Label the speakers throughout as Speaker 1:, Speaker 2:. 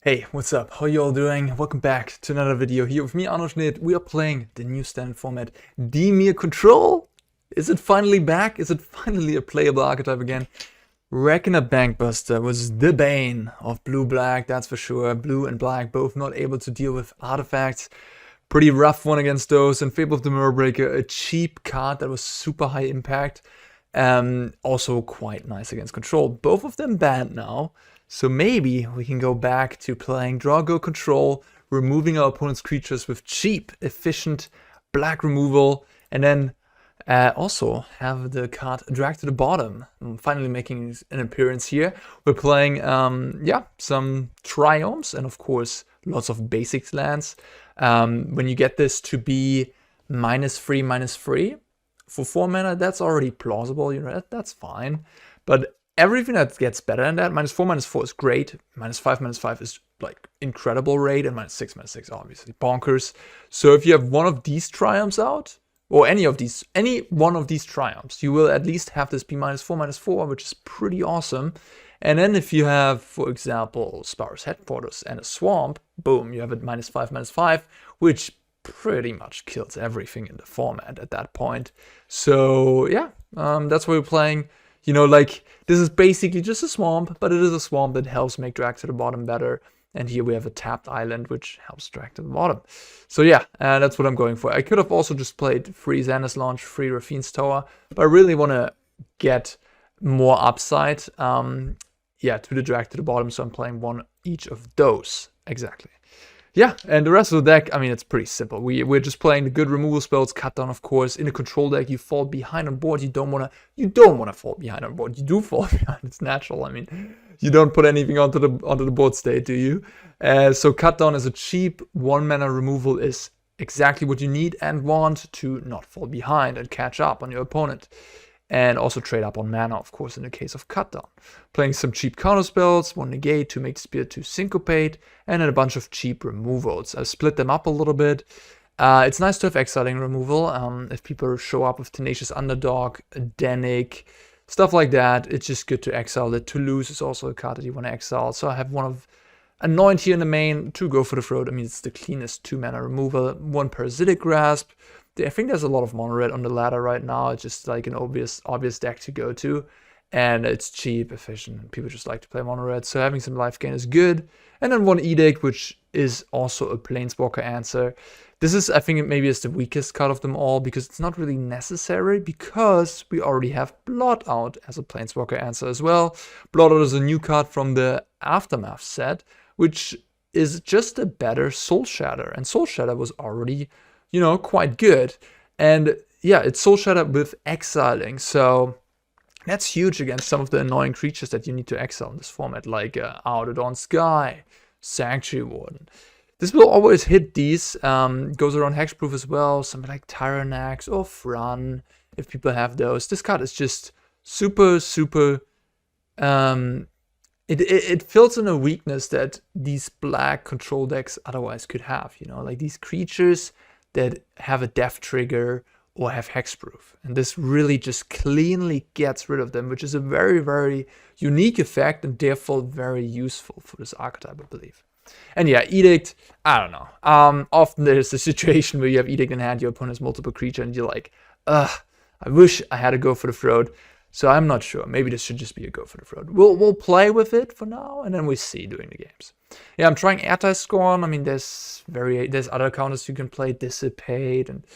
Speaker 1: Hey, what's up? How you all doing? Welcome back to another video here with me, Anoint. We are playing the new standard format, DIMIR Control. Is it finally back? Is it finally a playable archetype again? Reckoner Bankbuster was the bane of blue-black, that's for sure. Blue and black both not able to deal with artifacts. Pretty rough one against those. And Fable of the Mirror Breaker, a cheap card that was super high impact. Also quite nice against control. Both of them banned now. So maybe we can go back to playing draw, go, control, removing our opponent's creatures with cheap, efficient black removal, and then also have the card drag to the bottom. Finally making an appearance here. We're playing, some Triomes and of course lots of basics lands. When you get this to be -3/-3 for 4 mana, that's already plausible. You know, that's fine, but everything that gets better than that, -4/-4 is great. -5/-5 is like incredible rate, and -6/-6 obviously bonkers. So if you have one of these Triomes out, or any one of these Triomes, you will at least have this be -4/-4, which is pretty awesome. And then if you have, for example, Spara's Headquarters and a Swamp, boom, you have it -5/-5, which pretty much kills everything in the format at that point. So yeah, that's what we're playing. You know, like, this is basically just a swamp, but it is a swamp that helps make drag to the bottom better. And here we have a tapped island, which helps drag to the bottom. So yeah, that's what I'm going for. I could have also just played free Xander's Launch, free Raffine's Tower, but I really want to get more upside, to the drag to the bottom, so I'm playing one each of those, exactly. Yeah, and the rest of the deck, I mean, it's pretty simple. We're just playing the good removal spells, cut down, of course. In a control deck, you fall behind on board. You don't wanna fall behind on board. You do fall behind. It's natural. I mean, you don't put anything onto the board state, do you? So cut down as a cheap 1 mana removal is exactly what you need and want to not fall behind and catch up on your opponent. And also trade up on mana, of course, in the case of cut down. Playing some cheap counter spells, 1 negate to make the spear to syncopate, and then a bunch of cheap removals. I split them up a little bit. It's nice to have exiling removal. If people show up with Tenacious Underdog, Denic, stuff like that, it's just good to exile it. To lose is also a card that you want to exile. So I have one of Anoint here in the main to go for the throat. I mean, it's the cleanest 2 mana removal. 1 Parasitic Grasp. I think there's a lot of mono red on the ladder right now. It's just like an obvious deck to go to. And it's cheap, efficient. People just like to play mono red. So having some life gain is good. And then 1 Edict, which is also a Planeswalker answer. This is, I think, maybe is the weakest card of them all, because it's not really necessary, because we already have Blot Out as a Planeswalker answer as well. Blot Out is a new card from the Aftermath set, which is just a better Soul Shatter. And Soul Shatter was already, you know, quite good. And yeah, it's Soul Shatter with exiling. So that's huge against some of the annoying creatures that you need to exile in this format, like Out of Dawn Sky, Sanctuary Warden. This will always hit these. Goes around Hexproof as well. Something like Tyrannax or Fran, if people have those. This card is just super, super... It fills in a weakness that these black control decks otherwise could have. You know, like these creatures that have a death trigger or have hexproof, and this really just cleanly gets rid of them, which is a very, very unique effect and therefore very useful for this archetype, I believe. And yeah, Edict, I don't know. Often there's a situation where you have Edict in hand, your opponent has multiple creatures, and you're like, I wish I had to go for the throat. So I'm not sure. Maybe this should just be a go for the throat. We'll play with it for now, and then we see during the games. Yeah, I'm trying Ertai Scorn. I mean, there's other counters you can play, Dissipate, and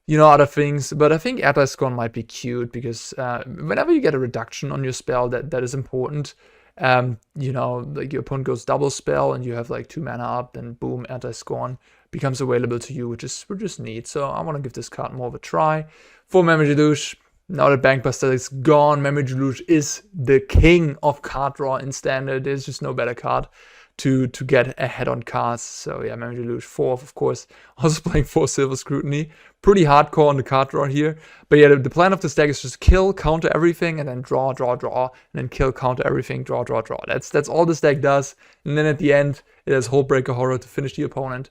Speaker 1: you know, other things. But I think Ertai Scorn might be cute, because whenever you get a reduction on your spell, that is important. You know, like your opponent goes double spell, and you have like 2 mana up, then boom, Ertai Scorn becomes available to you, which is neat. So I want to give this card more of a try. For Memory Deluge, now that Bankbuster is gone, Memory Deluge is the king of card draw in Standard. There's just no better card to get ahead on cards. So yeah, Memory Deluge 4, of course. Also playing 4 Silver Scrutiny. Pretty hardcore on the card draw here. But yeah, the plan of this deck is just kill, counter everything, and then draw, and then kill, counter everything, draw. That's all this deck does. And then at the end, it has Hullbreaker Horror to finish the opponent.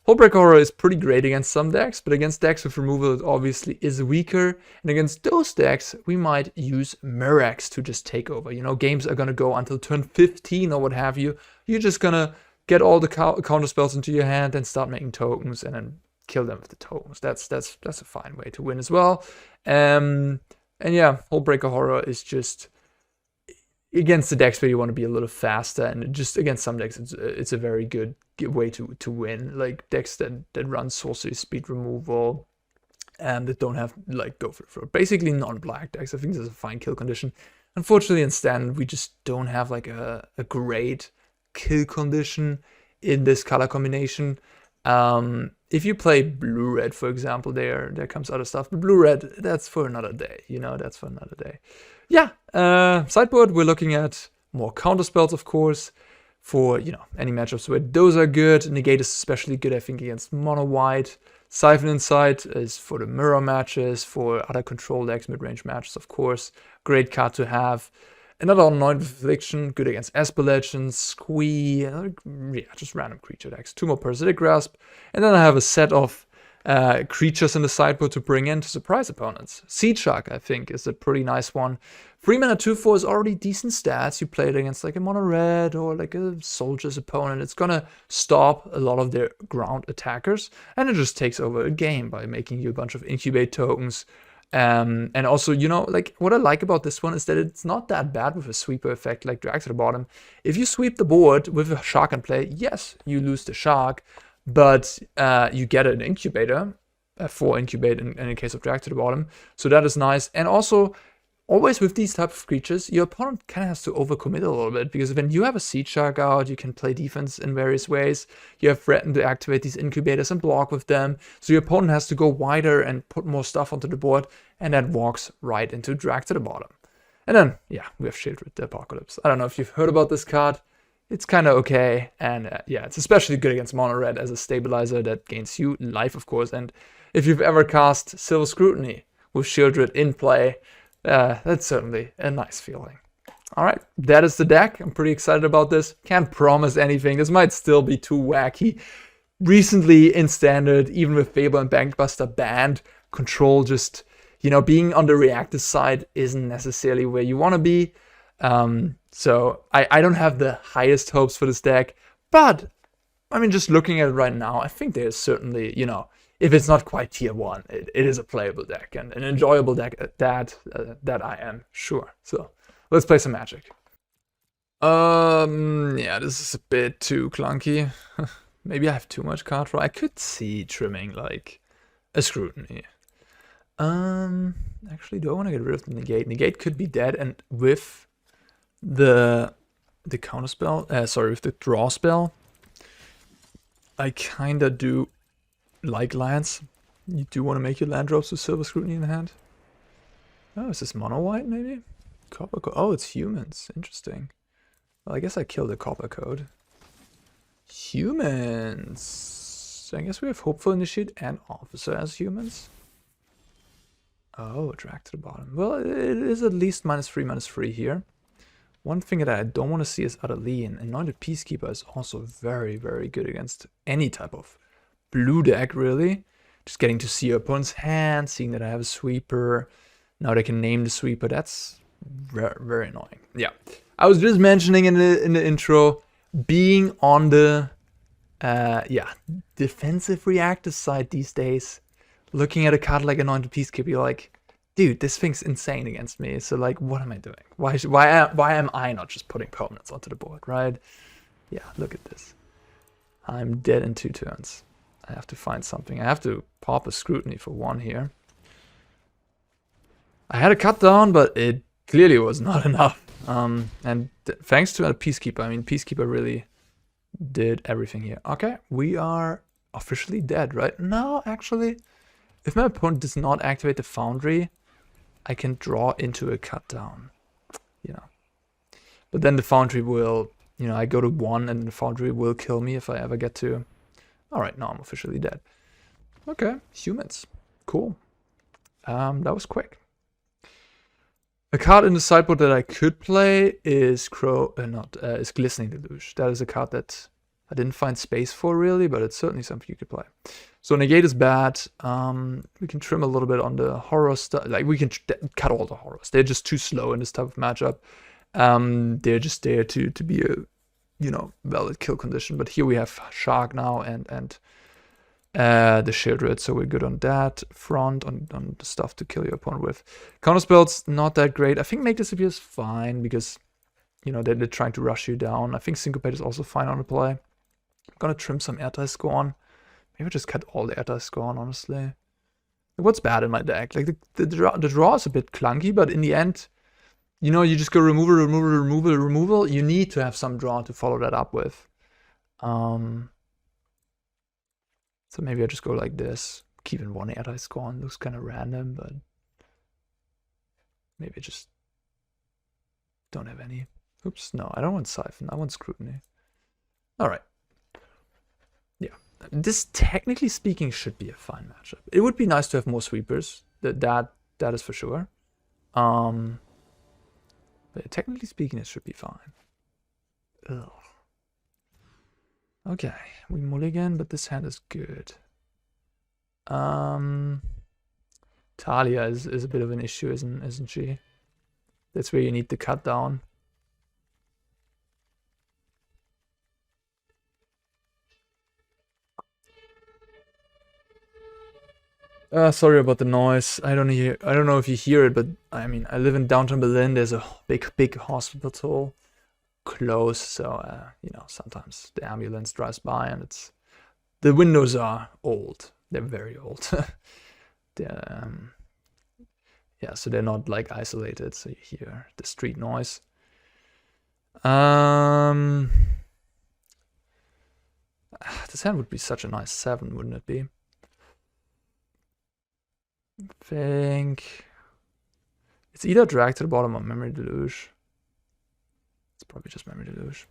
Speaker 1: Hullbreaker Horror is pretty great against some decks, but against decks with removal it obviously is weaker. And against those decks, we might use Mirrex to just take over. You know, games are gonna go until turn 15 or what have you. You're just gonna get all the counter spells into your hand, and start making tokens, and then kill them with the tokens. That's a fine way to win as well. And yeah, Hullbreaker Horror is just against the decks where you want to be a little faster, and just against some decks it's a very good way to win. Like decks that run sorcery speed removal and that don't have like go for basically non-black decks. I think this is a fine kill condition. Unfortunately, in Standard we just don't have like a great kill condition in this color combination. If you play blue-red, for example, there comes other stuff. But blue-red, that's for another day, you know, that's for another day. Yeah, sideboard, we're looking at more counter spells, of course, for, you know, any matchups where those are good. Negate is especially good, I think, against mono-white. Siphon Insight is for the mirror matches, for other control decks, mid-range matches, of course. Great card to have. Another Anoint with Affliction, good against Esper Legends, Squee, yeah, just random creature decks. 2 more Parasitic Grasp, and then I have a set of creatures in the sideboard to bring in to surprise opponents. Seedshark, I think, is a pretty nice one. 3 mana 2/4 is already decent stats. You play it against like a mono red or like a soldier's opponent. It's gonna stop a lot of their ground attackers, and it just takes over a game by making you a bunch of incubate tokens. And also, you know, like what I like about this one is that it's not that bad with a sweeper effect like drag to the bottom. If you sweep the board with a shark in play, yes, you lose the shark, but you get an incubator, 4 incubate in the case of drag to the bottom. So that is nice. And also, always with these type of creatures, your opponent kind of has to overcommit a little bit, because when you have a Seedshark out, you can play defense in various ways. You have threatened to activate these incubators and block with them. So your opponent has to go wider and put more stuff onto the board, and that walks right into drag to the bottom. And then, yeah, we have Sheoldred the Apocalypse. I don't know if you've heard about this card. It's kind of okay, and yeah, it's especially good against mono red as a stabilizer that gains you life, of course. And if you've ever cast Silver Scrutiny with Sheoldred in play, that's certainly a nice feeling. Alright, that is the deck. I'm pretty excited about this. Can't promise anything. This might still be too wacky. Recently in Standard, even with Fable and Bankbuster banned, control just, you know, being on the reactive side isn't necessarily where you want to be. So I don't have the highest hopes for this deck, but I mean, just looking at it right now, I think there's certainly, you know, if it's not quite tier 1, it is a playable deck and an enjoyable deck that I am sure. So let's play some Magic. Yeah, this is a bit too clunky. Maybe I have too much card draw. I could see trimming like a Scrutiny. Actually, do I want to get rid of the Negate? Negate could be dead, and with the counter spell, with the draw spell, I kinda do like lands. You do want to make your land drops with Silver Scrutiny in the hand. Oh, is this mono white maybe? Copper code. Oh, it's humans. Interesting. Well, I guess I killed the copper code. Humans. I guess we have Hopeful Initiate and Officer as humans. Oh, drag to the bottom. Well, it is at least -3/-3 here. One thing that I don't want to see is Utterly, and Anointed Peacekeeper is also very, very good against any type of blue deck, really. Just getting to see your opponent's hand, seeing that I have a sweeper. Now they can name the sweeper. That's very, very annoying. Yeah, I was just mentioning in the intro, being on the defensive reactive side these days, looking at a card like Anointed Peacekeeper, you're like, dude, this thing's insane against me. So like, what am I doing? Why am I not just putting permanents onto the board, right? Yeah, look at this. I'm dead in 2 turns. I have to find something. I have to pop a Scrutiny for 1 here. I had a cut down, but it clearly was not enough. And thanks to a Peacekeeper, I mean, Peacekeeper really did everything here. Okay, we are officially dead, right? No, actually, if my opponent does not activate the Foundry, I can draw into a cut down, you know. But then the Foundry will, you know, I go to 1 and the Foundry will kill me if I ever get to. Alright, now I'm officially dead. Okay, humans. Cool. That was quick. A card in the sideboard that I could play is is Glistening Deluge. That is a card that I didn't find space for really, but it's certainly something you could play. So Negate is bad. We can trim a little bit on the horror stuff. Like we can cut all the horrors. They're just too slow in this type of matchup. They're just there to be you know, valid kill condition. But here we have Shark now and the Sheoldred, so we're good on that front, on the stuff to kill your opponent with. Counterspells, not that great. I think Make Disappear is fine because, you know, they're trying to rush you down. I think Syncopate is also fine on the play. I'm gonna trim some Ertai Scorn. Maybe just cut all the Ertai Scorn, honestly. What's bad in my deck? Like, the draw is a bit clunky, but in the end, you know, you just go removal. You need to have some draw to follow that up with. So maybe I just go like this. Keeping one Ertai Scorn looks kind of random, but maybe I just don't have any. Oops, no, I don't want Siphon. I want Scrutiny. All right. Yeah, this technically speaking should be a fine matchup. It would be nice to have more sweepers. That is for sure. But technically speaking, it should be fine. Ugh. Okay, we mulligan, but this hand is good. Talia is a bit of an issue, isn't she? That's where you need the cut down. Sorry about the noise. I don't know if you hear it, but I mean, I live in downtown Berlin. There's a big hospital close, so you know, sometimes the ambulance drives by and the windows are old. They're very old. They're yeah, so they're not like isolated, so you hear the street noise. This hand would be such a nice 7, wouldn't it be? I think it's either Drag to the bottom or Memory Deluge. It's probably just Memory Deluge.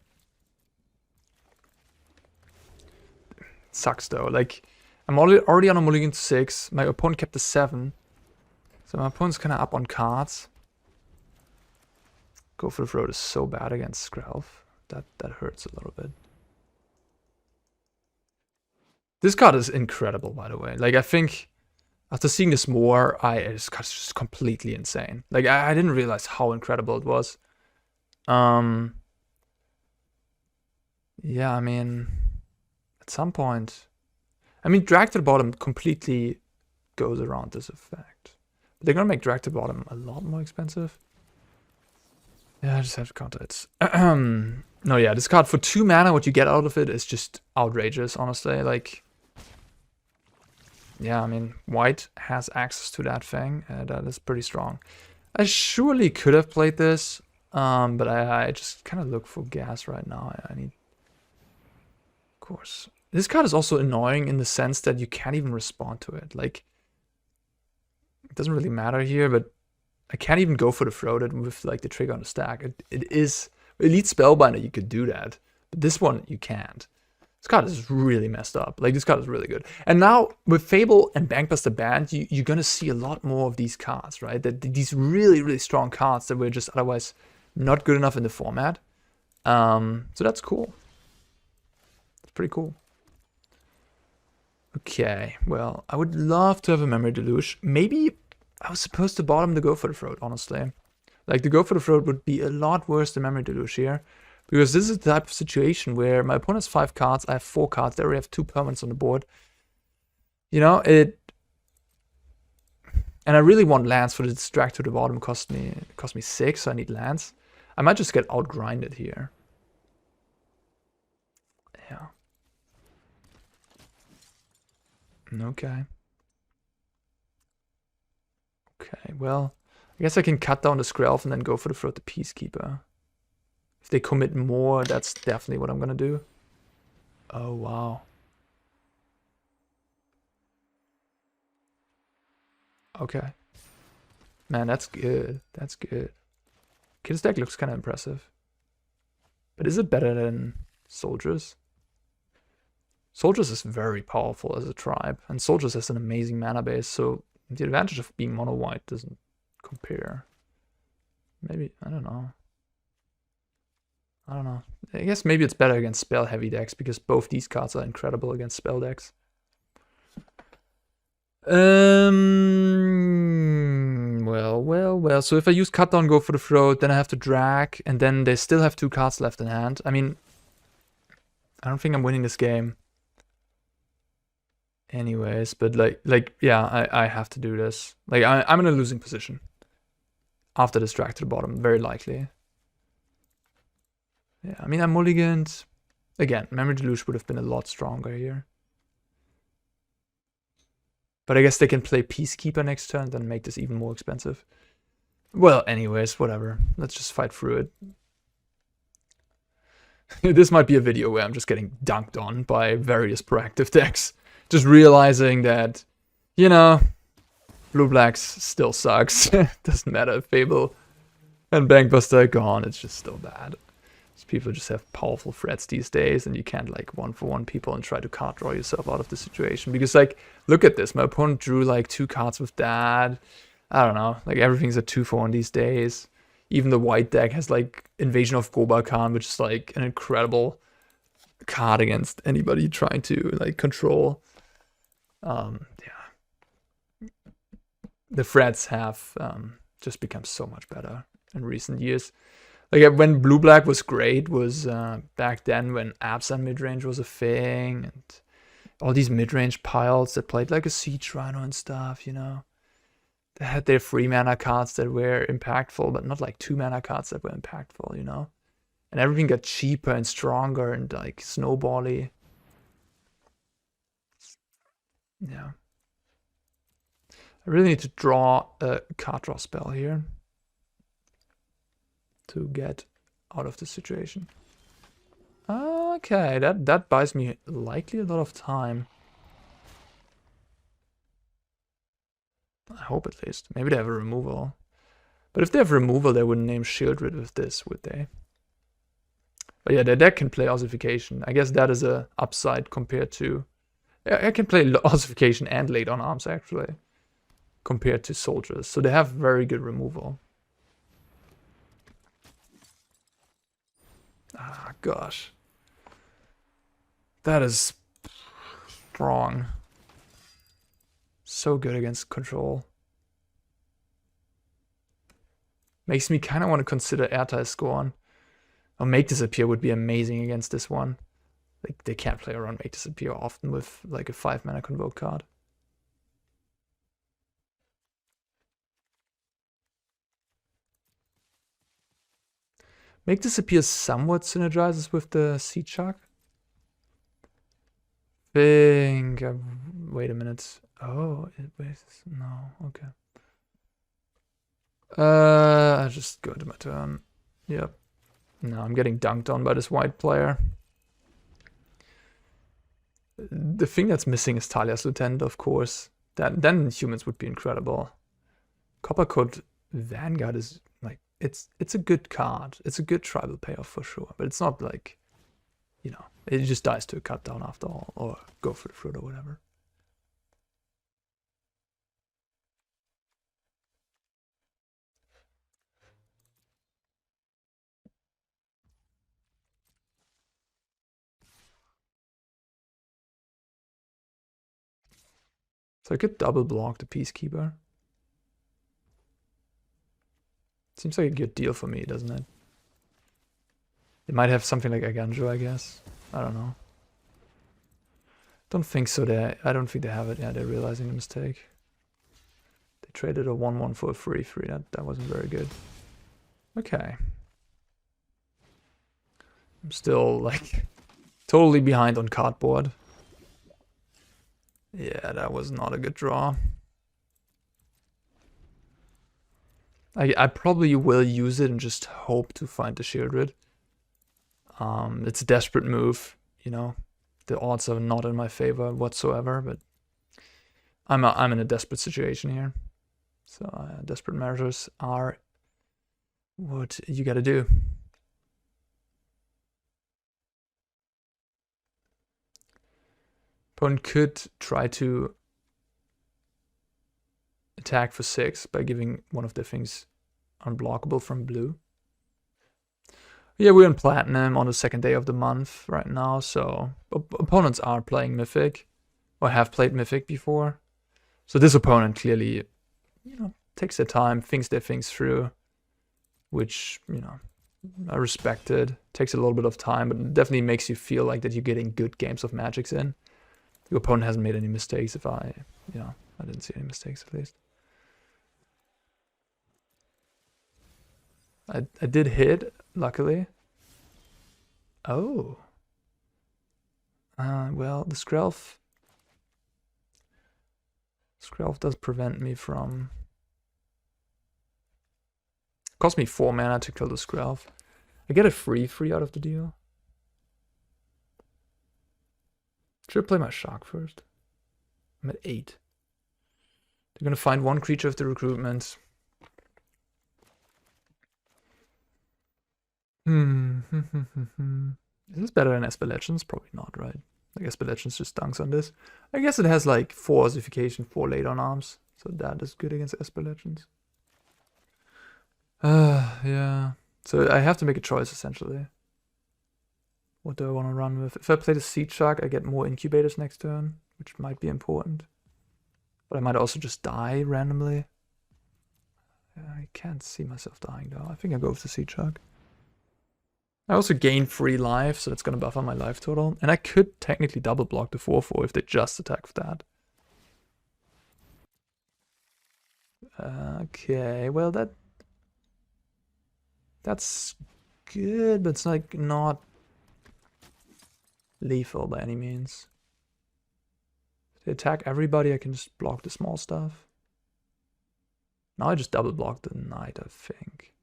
Speaker 1: Sucks though. Like, I'm already on a mulligan to 6. My opponent kept the 7. So my opponent's kind of up on cards. Go for the throat is so bad against Skrelv. That hurts a little bit. This card is incredible, by the way. Like, I think after seeing this more, this card is just completely insane. Like, I didn't realize how incredible it was. Yeah, I mean, at some point, I mean, Drag to the bottom completely goes around this effect. But they're gonna make Drag to the bottom a lot more expensive. Yeah, I just have to counter it. No, yeah, this card for 2 mana, what you get out of it is just outrageous, honestly. Like, yeah, I mean, white has access to that thing. That is pretty strong. I surely could have played this, but I just kind of look for gas right now. I need, of course. This card is also annoying in the sense that you can't even respond to it. Like, it doesn't really matter here, but I can't even go for the throat with like the trigger on the stack. It is Elite Spellbinder, you could do that, but this one you can't. This card is really messed up. Like, this card is really good. And now with Fable and Bankbuster banned, you're gonna see a lot more of these cards, right? These really strong cards that were just otherwise not good enough in the format. So that's cool. It's pretty cool. Okay, well, I would love to have a Memory Deluge. Maybe I was supposed to bottom the Go for the Throat, honestly. Like, the Go for the Throat would be a lot worse than Memory Deluge here. Because this is the type of situation where my opponent has 5 cards, I have 4 cards, they already have 2 permanents on the board. You know, and I really want lands for the Distract to the bottom. It cost me 6, so I need lands. I might just get outgrinded here. Yeah. Okay. Okay, well, I guess I can cut down the Skrelv and then go for the Throat the Peacekeeper. If they commit more, that's definitely what I'm gonna do. Oh, wow. Okay. Man, that's good. That's good. Okay, this deck looks kind of impressive. But is it better than Soldiers? Soldiers is very powerful as a tribe, and Soldiers has an amazing mana base, so the advantage of being mono white doesn't compare. Maybe, I don't know. I guess maybe it's better against spell heavy decks because both these cards are incredible against spell decks. Well. So if I use cut down, go for the throat, then I have to drag, and then they still have 2 cards left in hand. I mean, I don't think I'm winning this game. Anyways, but yeah, I have to do this. Like, I'm in a losing position. After this drag to the bottom, very likely. Yeah, I mean, I mulliganed. Again, Memory Deluge would have been a lot stronger here. But I guess they can play Peacekeeper next turn, then make this even more expensive. Well, anyways, whatever. Let's just fight through it. This might be a video where I'm just getting dunked on by various proactive decks. Just realizing that, you know, blue-blacks still sucks. Doesn't matter if Fable and Bankbuster are gone, it's just still bad. People just have powerful threats these days, and you can't like 1-for-1 people and try to card draw yourself out of the situation. Because like, look at this, my opponent drew like 2 cards with that. I don't know, like everything's a 2-for-1 these days. Even the white deck has like Invasion of Gobarkhan, which is like an incredible card against anybody trying to like control. Yeah, the threats have just become so much better in recent years. Like, when blue-black was great was back then when Absent midrange was a thing, and all these midrange piles that played like a Siege Rhino and stuff, you know. They had their 3-mana cards that were impactful, but not like 2-mana cards that were impactful, you know. And everything got cheaper and stronger and like snowbally. Yeah. I really need to draw a card draw spell here to get out of the situation. Okay, that buys me likely a lot of time. I hope at least. Maybe they have a removal. But if they have removal, they wouldn't name Sheoldred with this, would they? But yeah, their deck can play Ossification. I guess that is a upside compared to... I can play Ossification and Late on Arms, actually, compared to Soldiers. So they have very good removal. Ah, gosh. That is strong. So good against control. Makes me kind of want to consider Ertai Scorn. Or Make Disappear would be amazing against this one. Like, they can't play around Make Disappear often with like a 5-mana Convoke card. Make Disappear somewhat synergizes with the Seedshark. Wait a minute. Oh, no, okay. I just go to my turn. Yep. No, I'm getting dunked on by this white player. The thing that's missing is Talia's Lieutenant, of course. Then humans would be incredible. Coppercoat Vanguard is like, it's a good card. It's a good tribal payoff for sure, but it's not like, you know, it just dies to a cut down after all, or go for the fruit or whatever. So I could double block the Peacekeeper. Seems like a good deal for me, doesn't it? They might have something like Aganjo, I guess. I don't know. Don't think so. I don't think they have it. Yeah, they're realizing the mistake. They traded a 1/1 for a 3/3. That wasn't very good. Okay. I'm still like totally behind on cardboard. Yeah, that was not a good draw. I probably will use it and just hope to find the Sheoldred. It's a desperate move, you know. The odds are not in my favor whatsoever, but I'm in a desperate situation here. So desperate measures are what you gotta do. Opponent could try to attack for 6 by giving one of their things unblockable from blue. Yeah, we're in Platinum on the 2nd day of the month right now, so opponents are playing Mythic, or have played Mythic before. So this opponent clearly, you know, takes their time, thinks their things through, which, you know, I respect it. Takes a little bit of time, but it definitely makes you feel like that you're getting good games of Magics in. Your opponent hasn't made any mistakes I didn't see any mistakes at least. I did hit, luckily. Oh. Well, the Skrelv does prevent me from... Cost me 4 mana to kill the Skrelv. I get a free out of the deal. Should I play my Shark first? I'm at 8. They're gonna find one creature of the recruitment. Is this better than Esper Legends? Probably not, right? Like Esper Legends just dunks on this. I guess it has like 4 Ossification, 4 laid on arms. So that is good against Esper Legends. Yeah. So I have to make a choice essentially. What do I want to run with? If I play the Seedshark, I get more incubators next turn, which might be important. But I might also just die randomly. I can't see myself dying though. I think I'll go with the Seedshark. I also gain 3 life, so that's going to buffer my life total. And I could technically double block the 4/4 if they just attack with that. Okay, well that's good, but it's like not lethal by any means. If they attack everybody, I can just block the small stuff. Now I just double block the knight, I think.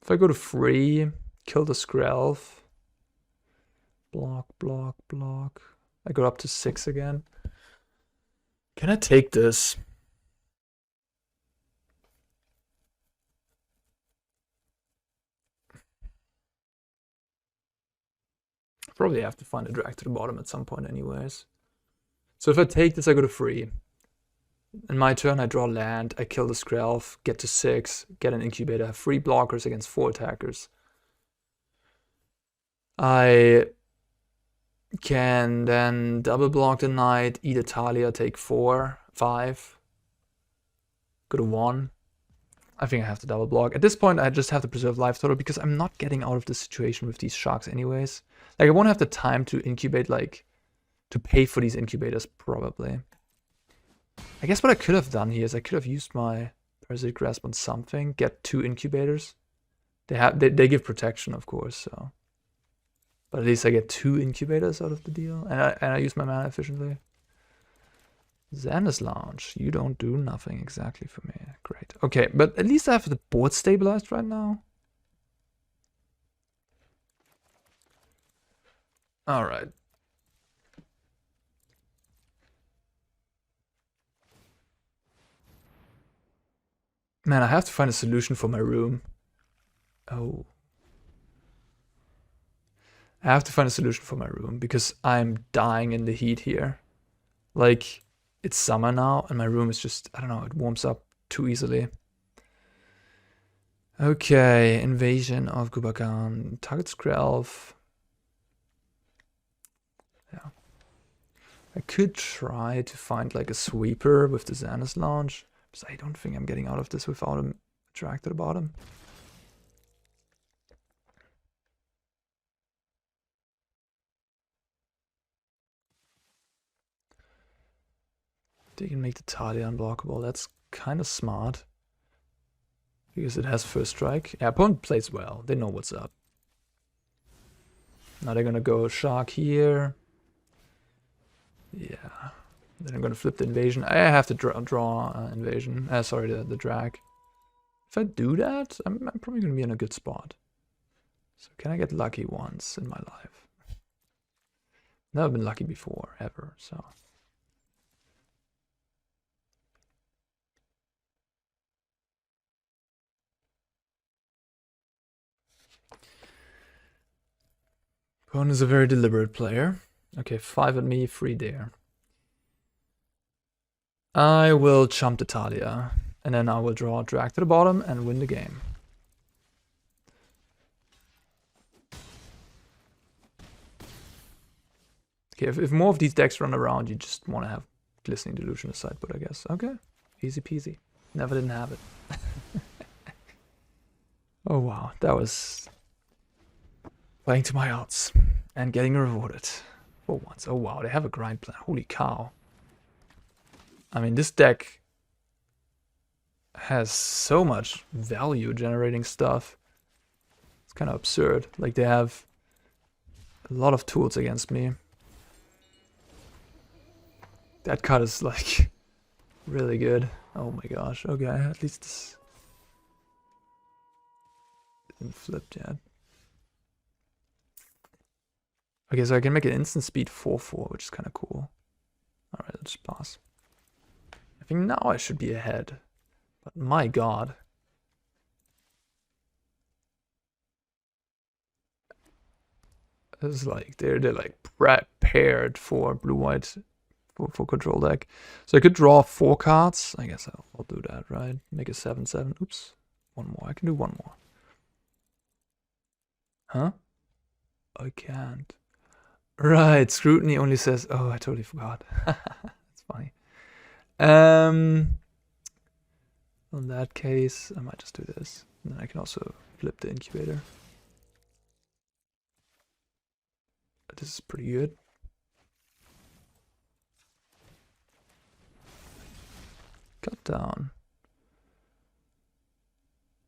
Speaker 1: If I go to 3, kill the Skrelv. Block, block, block. I go up to 6 again. Can I take this? Probably have to find a drag to the bottom at some point anyways. So if I take this, I go to 3. In my turn, I draw land, I kill the Skrelv, get to 6, get an incubator, have 3 blockers against 4 attackers. I can then double block the knight, eat a Talia, take 4, 5, go to 1. I think I have to double block. At this point, I just have to preserve life total because I'm not getting out of this situation with these sharks anyways. Like, I won't have the time to incubate, like, to pay for these incubators, probably. I guess what I could have done here is I could have used my Parasitic Grasp on something, get 2 incubators. They give protection, of course, so. But at least I get 2 incubators out of the deal, and I use my mana efficiently. Xander's Lounge, you don't do nothing exactly for me. Great. Okay, but at least I have the board stabilized right now. Alright. Man, I have to find a solution for my room. Oh. I have to find a solution for my room because I'm dying in the heat here. Like, it's summer now and my room is just, I don't know, it warms up too easily. Okay, Invasion of Gubakan. Target Skrelv. Yeah. I could try to find like a sweeper with the Xander's Lounge. Because I don't think I'm getting out of this without a drag to the bottom. They can make the Talia unblockable. That's kind of smart. Because it has first strike. Yeah, opponent plays well. They know what's up. Now they're gonna go Shark here. Yeah. Then I'm gonna flip the Invasion. I have to draw Invasion. Sorry, the drag. If I do that, I'm probably gonna be in a good spot. So can I get lucky once in my life? Never been lucky before, ever, so. Opponent is a very deliberate player. Okay, 5 at me, 3 there. I will chump the Talia, and then I will draw a drag to the bottom and win the game. Okay, if more of these decks run around, you just want to have Glistening Delusion as sideboard, I guess. Okay, Easy peasy. Never didn't have it. Oh wow, that was playing to my odds and getting rewarded for once. Oh wow, they have a grind plan. Holy cow. I mean, this deck has so much value generating stuff. It's kind of absurd. Like, they have a lot of tools against me. That card is like really good. Oh my gosh. Okay, at least this isn't flipped yet. Okay, so I can make an instant speed 4/4, which is kind of cool. Alright, let's pass. I think now I should be ahead. But my god. It's like they're like prepared for blue-white for control deck. So I could draw 4 cards. I guess I'll do that, right? Make a 7/7. Oops. One more. I can do one more. Huh? I can't. Right, Scrutiny only says, oh, I totally forgot. That's funny. In that case, I might just do this. And then I can also flip the incubator. This is pretty good. Cut down.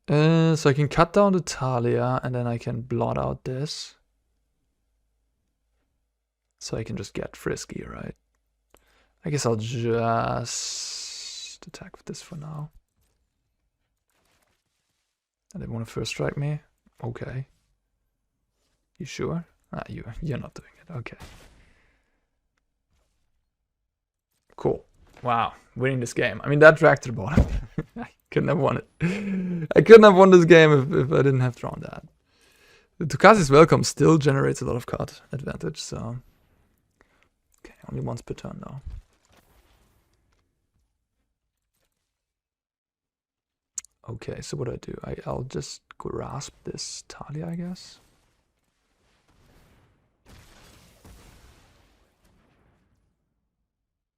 Speaker 1: So I can cut down the Talia, and then I can blot out this. So I can just get frisky, right? I guess I'll just attack with this for now. And they want to first strike me? Okay. You sure? Ah, you're not doing it. Okay. Cool. Wow. Winning this game. I mean, that dragged to the bottom. I couldn't have won it. I couldn't have won this game if I didn't have drawn that. The Tokasi's Welcome still generates a lot of card advantage, so... Okay, only once per turn though. Okay, so what do I do? I'll just grasp this Talia, I guess.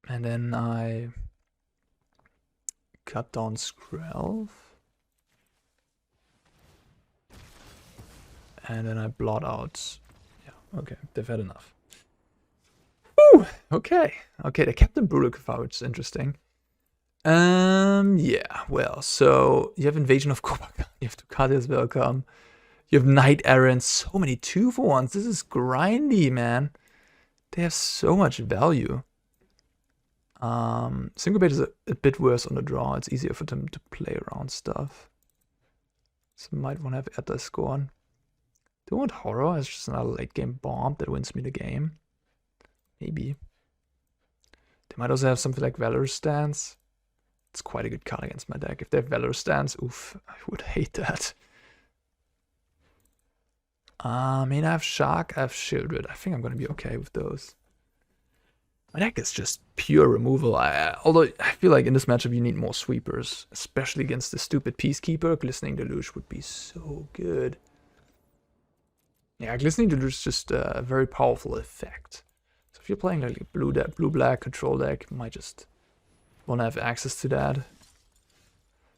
Speaker 1: And then I cut down Skrelv. And then I blot out. Yeah, okay, they've had enough. Woo! Okay. Okay, they kept the Brutal Kafar, which is interesting. Yeah, well, so you have Invasion of Kobakan, you have Tokasi's Welcome, you have Knight Errant, so many 2-for-1s. This is grindy, man. They have so much value. Syncopate is a bit worse on the draw. It's easier for them to play around stuff. So might want to have Ertai Scorn. Do I want Horror as just another late game bomb that wins me the game? Maybe. They might also have something like Valor Stance. It's quite a good card against my deck. If they have Valor Stance, oof, I would hate that. I mean, I have Shark, I have Sheoldred. I think I'm going to be okay with those. My deck is just pure removal. Although I feel like in this matchup you need more sweepers, especially against the stupid Peacekeeper. Glistening Deluge would be so good. Yeah, Glistening Deluge is just a very powerful effect. So if you're playing like a blue-black control deck, you might just want to have access to that.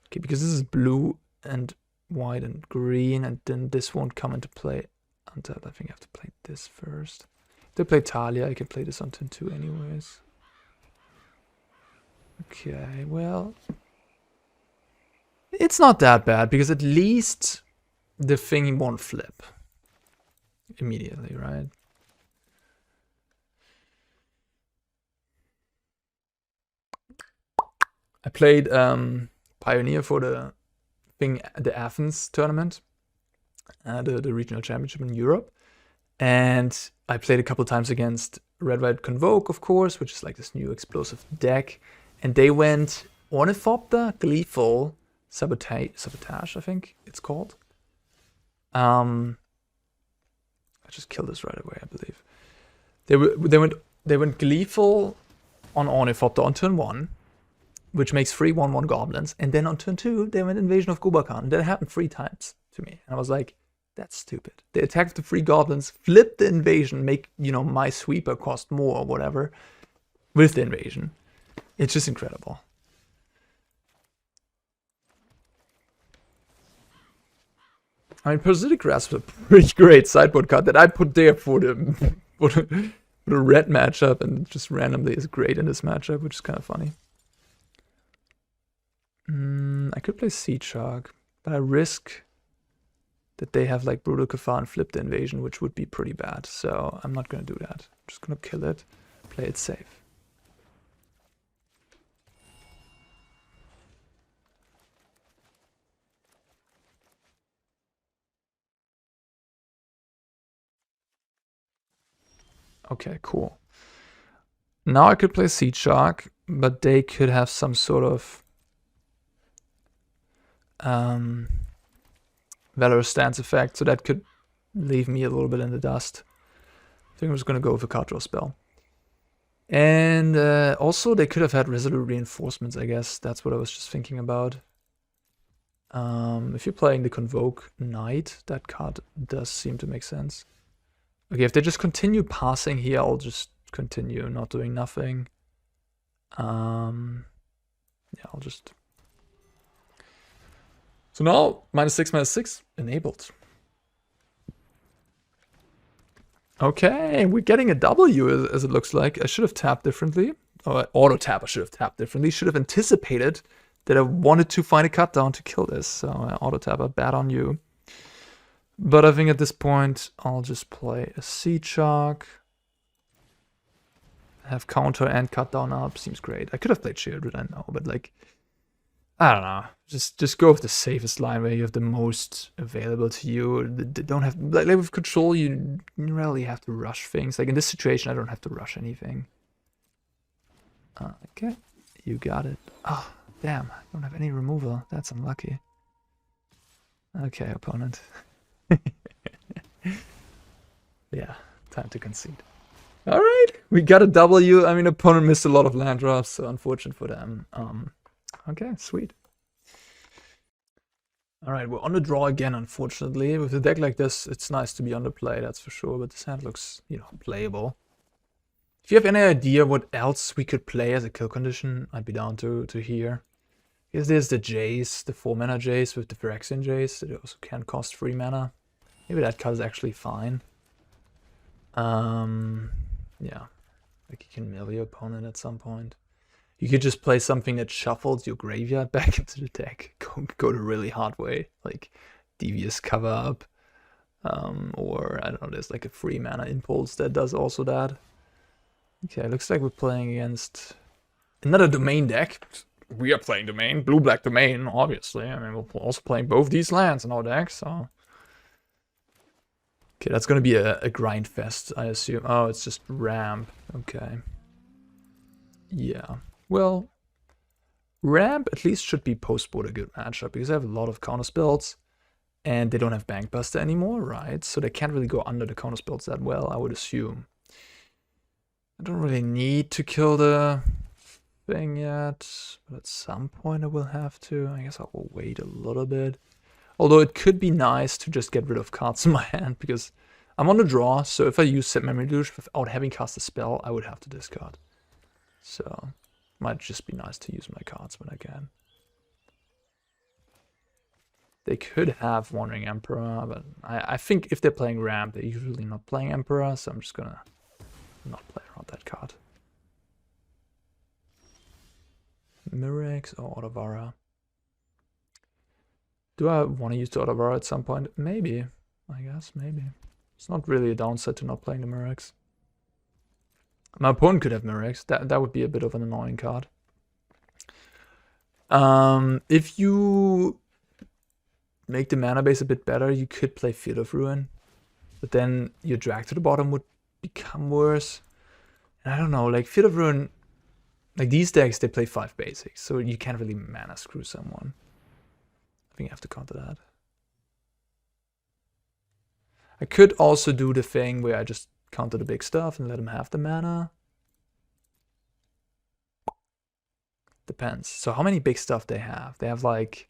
Speaker 1: Okay, because this is blue and white and green, and then this won't come into play until I think I have to play this first. If they play Talia, I can play this on turn 2 anyways. Okay, well, it's not that bad because at least the thing won't flip immediately, right? I played Pioneer for the Athens tournament, the regional championship in Europe, and I played a couple times against Red White Convoke, of course, which is like this new explosive deck, and they went Ornithopter, Gleeful, Sabotage, I think it's called. I just killed this right away, I believe. They went Gleeful on Ornithopter on turn 1. Which makes 3 1/1 goblins, and then on turn 2 they went Invasion of Kobakan. That happened 3 times to me, and I was like, that's stupid. They attacked the 3 goblins, flip the invasion, make, you know, my sweeper cost more or whatever with the invasion. It's just incredible. I mean, Parasitic Grasp is a pretty great sideboard card that I put there for the for the red matchup, and just randomly is great in this matchup, which is kind of funny. I could play Seedshark, but I risk that they have like Brutal Kafar and flip the invasion, which would be pretty bad. So I'm not gonna do that. I'm just gonna kill it, play it safe. Okay, cool. Now I could play Seedshark, but they could have some sort of Valorous Stance effect, so that could leave me a little bit in the dust. I think I'm just gonna go with a card draw spell. And also they could have had Resolute Reinforcements, I guess. That's what I was just thinking about. If you're playing the Convoke Knight, that card does seem to make sense. Okay, if they just continue passing here, I'll just continue not doing nothing. Yeah, I'll just... So now, -6/-6, enabled. Okay, we're getting a W as it looks like. I should have tapped differently. Or auto tap, I should have tapped differently. Should have anticipated that I wanted to find a cut down to kill this. So auto tap, a bad on you. But I think at this point, I'll just play a Seedshark. Have counter and cut down up, seems great. I could have played Sheoldred, I know, but like, I don't know. Just go with the safest line where you have the most available to you. They don't have, like with control, you rarely have to rush things. Like in this situation, I don't have to rush anything. Okay, you got it. Oh, damn, I don't have any removal. That's unlucky. Okay, opponent. Yeah, time to concede. All right, we got a W. I mean, opponent missed a lot of land drops, so unfortunate for them. Okay, sweet. All right, we're on the draw again, unfortunately. With a deck like this, it's nice to be on the play, that's for sure, but this hand looks, you know, playable. If you have any idea what else we could play as a kill condition, I'd be down to hear. Because there's the Jace, the 4-mana Jace with the Phyrexian Jace that also can cost 3 mana. Maybe that card is actually fine. Yeah, like you can mill your opponent at some point. You could just play something that shuffles your graveyard back into the deck. Go the really hard way, like Devious Cover Up. Or, I don't know, there's like a 3-mana Impulse that does also that. Okay, looks like we're playing against another domain deck. We are playing domain, blue-black domain, obviously. I mean, we're also playing both these lands in our deck, so... Okay, that's gonna be a grind fest, I assume. Oh, it's just ramp. Okay. Yeah. Well, ramp at least should be post-board a good matchup, because they have a lot of counter spells, and they don't have Bankbuster anymore, right? So they can't really go under the counter spells that well, I would assume. I don't really need to kill the thing yet, but at some point I will have to. I guess I will wait a little bit. Although it could be nice to just get rid of cards in my hand, because I'm on the draw, so if I use Memory Deluge without having cast a spell, I would have to discard. So, might just be nice to use my cards when I can. They could have Wandering Emperor, but I think if they're playing ramp, they're usually not playing Emperor, so I'm just gonna not play around that card. Mirrex or Otawara. Do I want to use the Otawara at some point? Maybe. I guess, maybe. It's not really a downside to not playing the Mirrex. My opponent could have Mirrex. That would be a bit of an annoying card. If you make the mana base a bit better, you could play Field of Ruin. But then your drag to the bottom would become worse. And I don't know, like Field of Ruin... Like these decks, they play 5 basics, so you can't really mana screw someone. I think I have to counter that. I could also do the thing where I just counter the big stuff and let him have the mana. Depends. So how many big stuff they have? They have like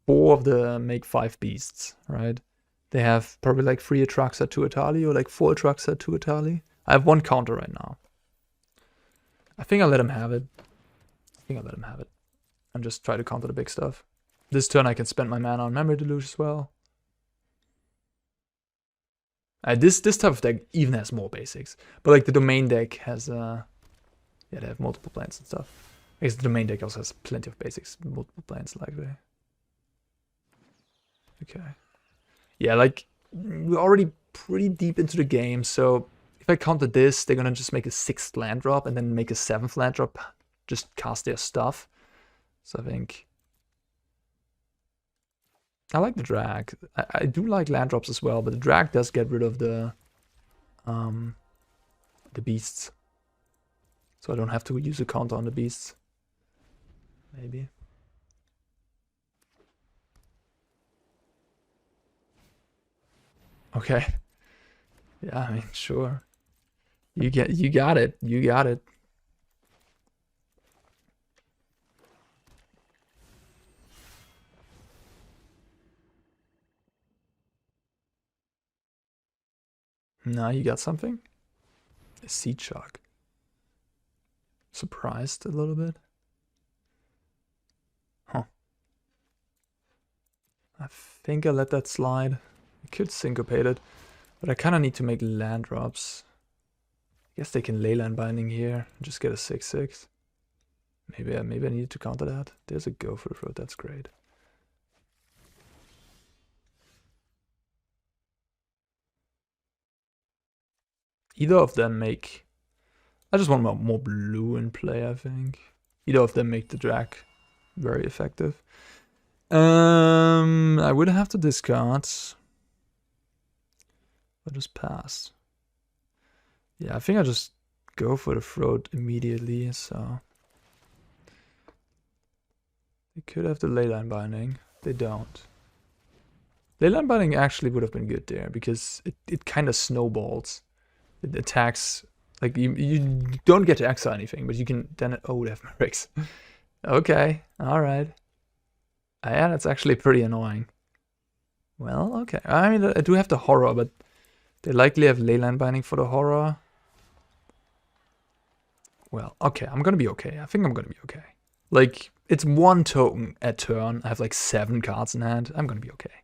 Speaker 1: 4 of the make 5 beasts, right? They have probably like 3 Atraxa, 2 Etali, or like 4 Atraxa, 2 Etali. I have 1 counter right now. I think I'll let him have it. And just try to counter the big stuff. This turn I can spend my mana on Memory Deluge as well. This type of deck even has more basics, but like the domain deck has yeah, they have multiple plants and stuff. I guess the domain deck also has plenty of basics, multiple plants likely. Okay. Yeah, like we're already pretty deep into the game, so if I counter this, they're gonna just make a 6th land drop and then make a 7th land drop, just cast their stuff. So I think I like the drag. I do like land drops as well, but the drag does get rid of the beasts. So I don't have to use a counter on the beasts. Maybe. Okay. Yeah, I mean, sure. You got it. You got it. Now you got something? A Seedshark. Surprised a little bit. Huh. I think I let that slide. I could syncopate it, but I kind of need to make land drops. I guess they can Leyline Binding here and just get a 6/6. Maybe I need to counter that. There's a go for the throat. That's great. Either of them make... I just want more blue in play, I think. Either of them make the drag very effective. I would have to discard. I just pass. Yeah, I think I just go for the throat immediately, so... They could have the Leyline Binding. They don't. Leyline Binding actually would have been good there, because it kind of snowballs. It attacks... Like, you don't get to exile anything, but you can then... Oh, they have Mirrex. Okay, alright. Yeah, that's actually pretty annoying. Well, okay. I mean, I do have the Horror, but they likely have Leyline Binding for the Horror. Well, okay, I'm gonna be okay. I think I'm gonna be okay. Like, it's 1 token at turn. I have like 7 cards in hand. I'm gonna be okay.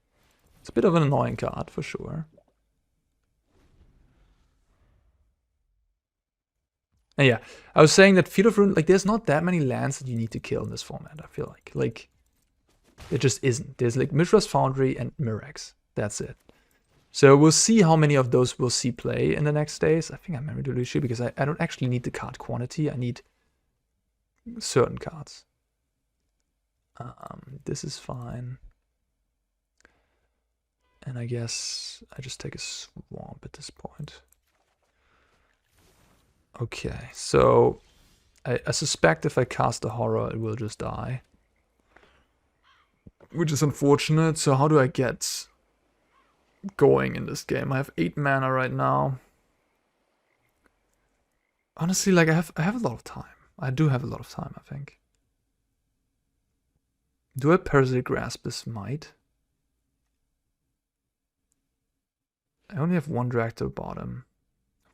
Speaker 1: It's a bit of an annoying card, for sure. And yeah, I was saying that Field of Ruin, like, there's not that many lands that you need to kill in this format, I feel like. Like, it just isn't. There's like Mishra's Foundry and Mirrex. That's it. So we'll see how many of those we'll see play in the next days. I think I'm Memory Deluge because I don't actually need the card quantity. I need certain cards. This is fine. And I guess I just take a swamp at this point. Okay, so I suspect if I cast a Horror, it will just die. Which is unfortunate. So how do I get going in this game? I have 8 mana right now. Honestly, like I have a lot of time. I do have a lot of time, I think. Do I Parasitic Grasp this Might? I only have 1 drag to the bottom.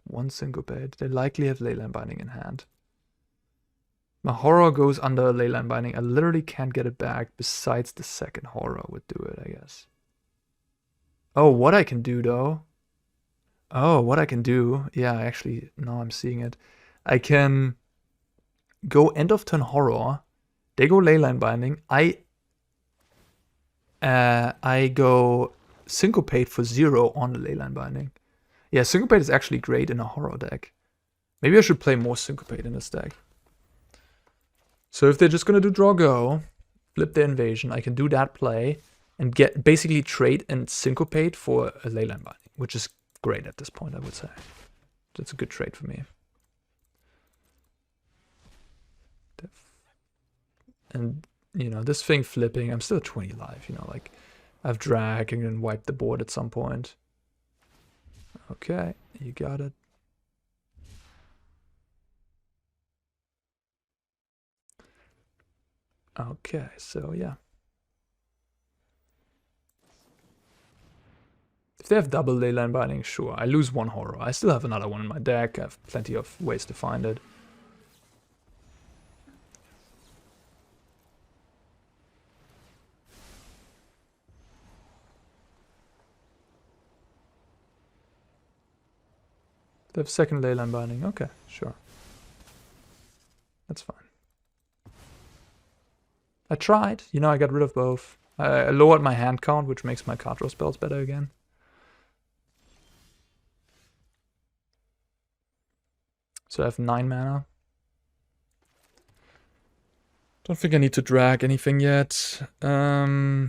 Speaker 1: 1 Syncopate. They likely have Leyline Binding in hand. My Horror goes under Leyline Binding. I literally can't get it back. Besides the second Horror would do it, I guess. Oh, what I can do though. Oh, what I can do. Yeah, actually, now I'm seeing it. I can go end of turn Horror. They go Leyline Binding. I go Syncopate for 0 on the Leyline Binding. Yeah, Syncopate is actually great in a Horror deck. Maybe I should play more Syncopate in this deck. So if they're just gonna do draw go, flip the invasion, I can do that play and get basically trade and Syncopate for a Leyline Binding, which is great at this point, I would say. That's a good trade for me. And, you know, this thing flipping, I'm still 20 life, you know, like, I have drag and then wipe the board at some point. Okay, you got it. Okay, so yeah. If they have double Leyline Binding, sure. I lose 1 Horror. I still have another one in my deck. I have plenty of ways to find it. They have second Leyline Binding. Okay, sure. That's fine. I tried. You know, I got rid of both. I lowered my hand count, which makes my card draw spells better again. So I have 9 mana. Don't think I need to drag anything yet. Yeah.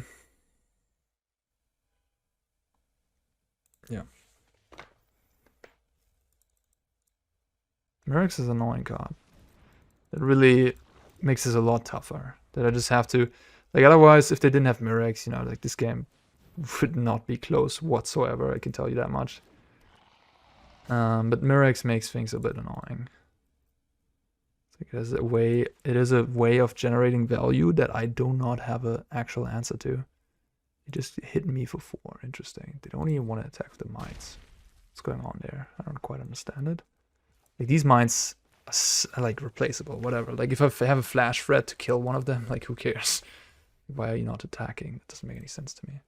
Speaker 1: Mirrex is an annoying card. It really makes this a lot tougher. That I just have to... Like, otherwise, if they didn't have Mirrex, you know, like, this game would not be close whatsoever, I can tell you that much. But Mirrex makes things a bit annoying. It is a way of generating value that I do not have an actual answer to. It just hit me for 4. Interesting. They don't even want to attack the mines. What's going on there? I don't quite understand it. Like, these mines are like replaceable, whatever. Like, if I have a flash threat to kill one of them, like, who cares? Why are you not attacking? It doesn't make any sense to me.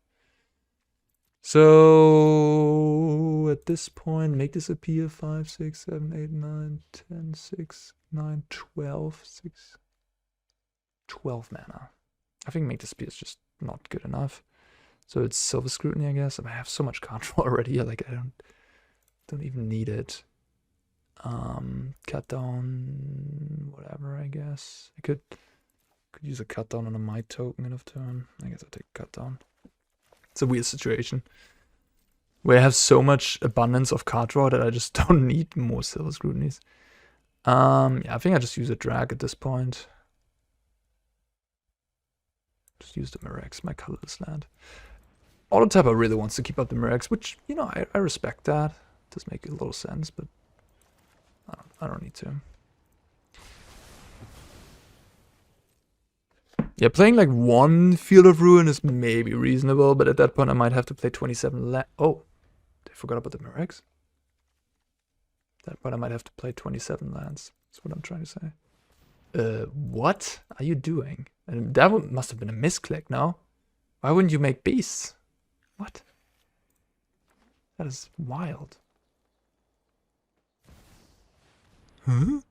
Speaker 1: So at this point, make this appear 5, 6, 7, 8, 9, 10, 6, 9, 12, 6, 12 mana. I think make this appear is just not good enough. So it's Silver Scrutiny, I guess. I have so much control already. Like, I don't even need it. Cut down, whatever. I guess I could use a cut down on a might token end of turn. I guess I'll take a cut down. It's a weird situation where I have so much abundance of card draw that I just don't need more Silver Scrutinies. Yeah, I think I just use a drag at this point. Just use the Mirrex, my colorless land. Autotapper really wants to keep up the Mirrex, which, you know, I respect that. It does make a little sense, but I don't need to. Yeah, playing like 1 Field of Ruin is maybe reasonable, but at that point I might have to play 27 land. Oh, they forgot about the Mirrex. At that point I might have to play 27 lands. That's what I'm trying to say. What are you doing? And that must have been a misclick, no? Why wouldn't you make beasts? What? That is wild. Huh?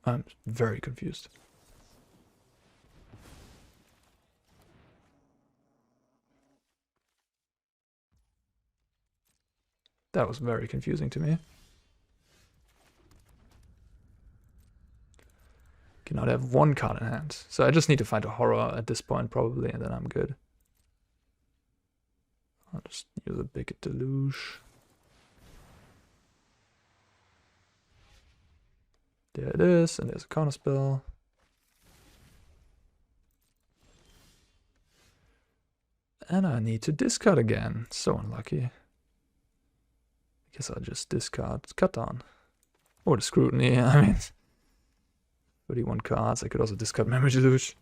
Speaker 1: I'm very confused. That was very confusing to me. Cannot have 1 card in hand. So I just need to find a horror at this point probably, and then I'm good. I'll just use a Memory Deluge. There it is, and there's a counterspell. And I need to discard again. So unlucky. I guess I'll just discard Cut Down. Or the Scrutiny, I mean. 31 cards. I could also discard Memory Deluge.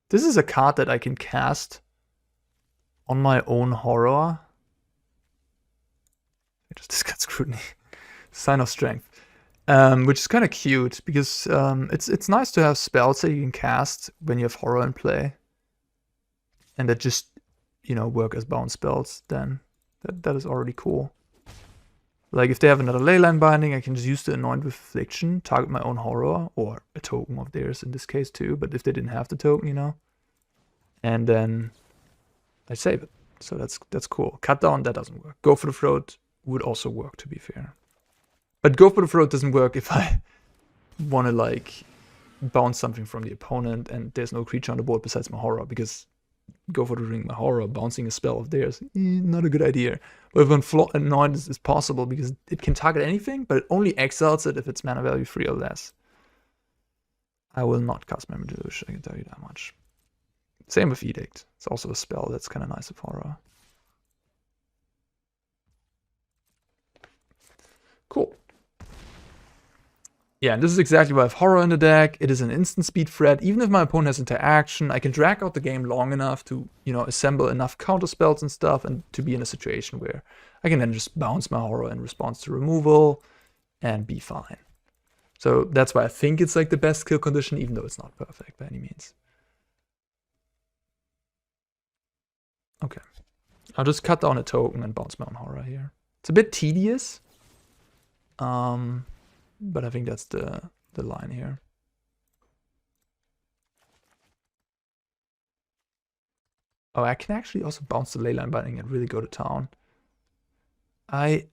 Speaker 1: This is a card that I can cast on my own horror. I just discard Scrutiny. Sign of Strength. Which is kind of cute because it's nice to have spells that you can cast when you have horror in play. And that just, you know, work as bound spells then. That is already cool. Like, if they have another Leyline Binding, I can just use the Anoint with Affliction, target my own horror, or a token of theirs in this case too, but if they didn't have the token, you know. And then I save it. So that's cool. Cut Down, that doesn't work. Go for the Throat would also work, to be fair. But Go for the Throat doesn't work if I want to, like, bounce something from the opponent and there's no creature on the board besides my horror, because Go for the Ring, my horror, bouncing a spell of theirs, not a good idea. But if Anoint is possible because it can target anything, but it only exiles it if it's mana value 3 or less. I will not cast Memory Deluge, I can tell you that much. Same with Edict. It's also a spell that's kind of nice with horror. Cool. Yeah, and this is exactly why I have horror in the deck. It is an instant speed threat. Even if my opponent has interaction, I can drag out the game long enough to, you know, assemble enough counter spells and stuff, and to be in a situation where I can then just bounce my horror in response to removal and be fine. So that's why I think it's like the best kill condition, even though it's not perfect by any means. Okay. I'll just cut down a token and bounce my own horror here. It's a bit tedious. But I think that's the line here. Oh, I can actually also bounce the Leyline Binding and really go to town. I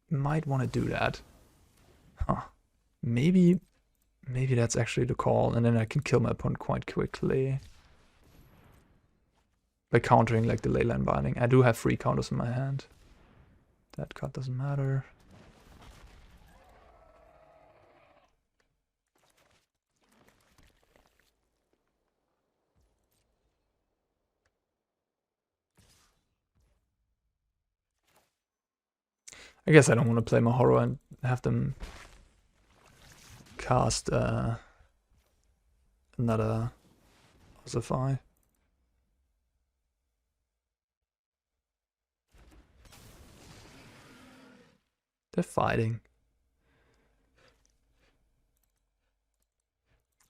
Speaker 1: might want to do that. Huh. Maybe that's actually the call, and then I can kill my opponent quite quickly. By countering like the Leyline Binding. I do have 3 counters in my hand. That card doesn't matter. I guess I don't want to play my horror and have them cast another Ossify. They're fighting.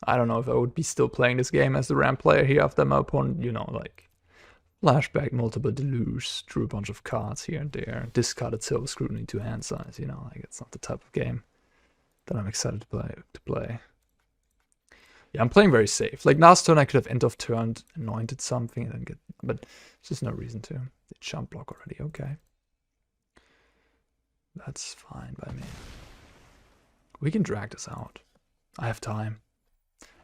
Speaker 1: I don't know if I would be still playing this game as the ramp player here after my opponent, you know, like flashback multiple deluge, drew a bunch of cards here and there, discarded Silver Scrutiny to hand size, you know, like it's not the type of game that I'm excited to play. Yeah, I'm playing very safe. Like last turn I could have end of turn anointed something and then get, but there's just no reason to. They jump block already, okay. That's fine by me. We can drag this out. I have time.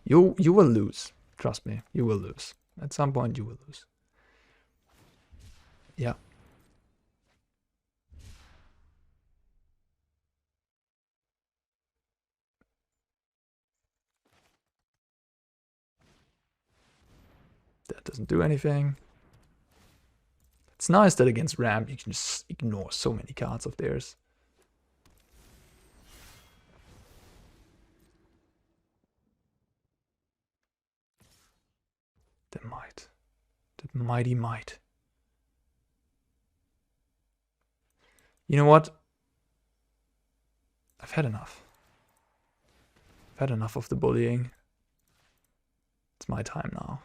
Speaker 1: You will lose. Trust me, you will lose. At some point you will lose. Yeah. That doesn't do anything. It's nice that against ramp you can just ignore so many cards of theirs. The might. The mighty might. You know what? I've had enough. I've had enough of the bullying. It's my time now.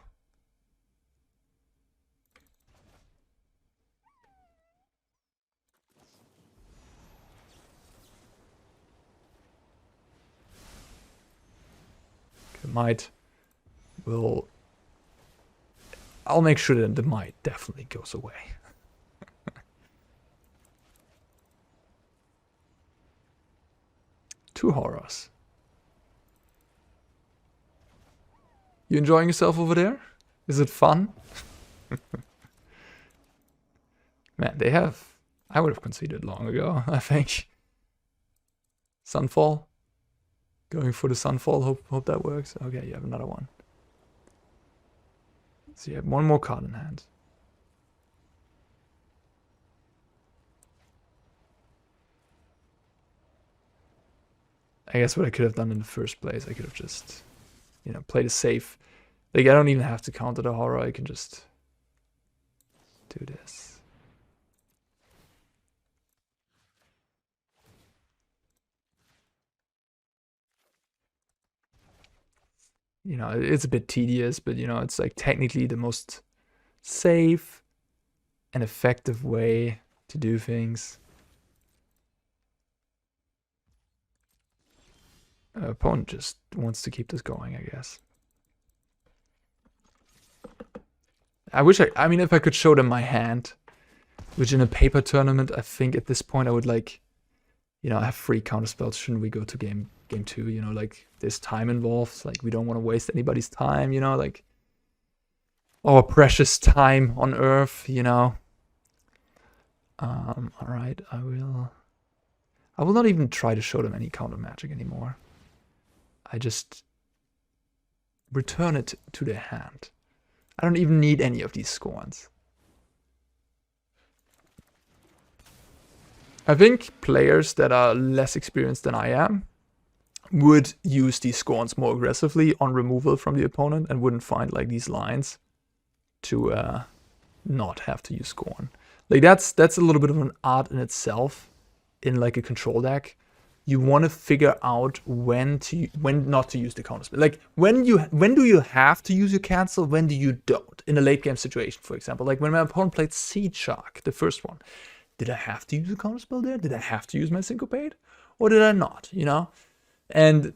Speaker 1: Okay, might will... I'll make sure that the might definitely goes away. Two horrors. You enjoying yourself over there? Is it fun? Man, they have... I would have conceded long ago, I think. Sunfall. Going for the Sunfall, hope that works. Okay, you have another one. So you have one more card in hand. I guess what I could have done in the first place, I could have just, you know, played it safe. Like, I don't even have to counter the horror, I can just do this. You know, it's a bit tedious, but, you know, it's like technically the most safe and effective way to do things. Opponent just wants to keep this going, I guess. I wish I mean, if I could show them my hand, which in a paper tournament, I think at this point I would like, you know, I have 3 counter spells. Shouldn't we go to game 2? You know, like there's time involved. Like we don't want to waste anybody's time, you know, like our precious time on Earth, you know. All right, I will not even try to show them any counter magic anymore. I just return it to their hand. I don't even need any of these Scorns. I think players that are less experienced than I am would use these Scorns more aggressively on removal from the opponent and wouldn't find like these lines to not have to use Scorn. Like that's a little bit of an art in itself in like a control deck. you want to figure out when not to use the counterspell. Like when do you have to use your cancel, when do you don't? In a late game situation, for example, like when my opponent played Seedshark, the first one, did I have to use a counterspell there? Did I have to use my Syncopate, or did I not? You know, and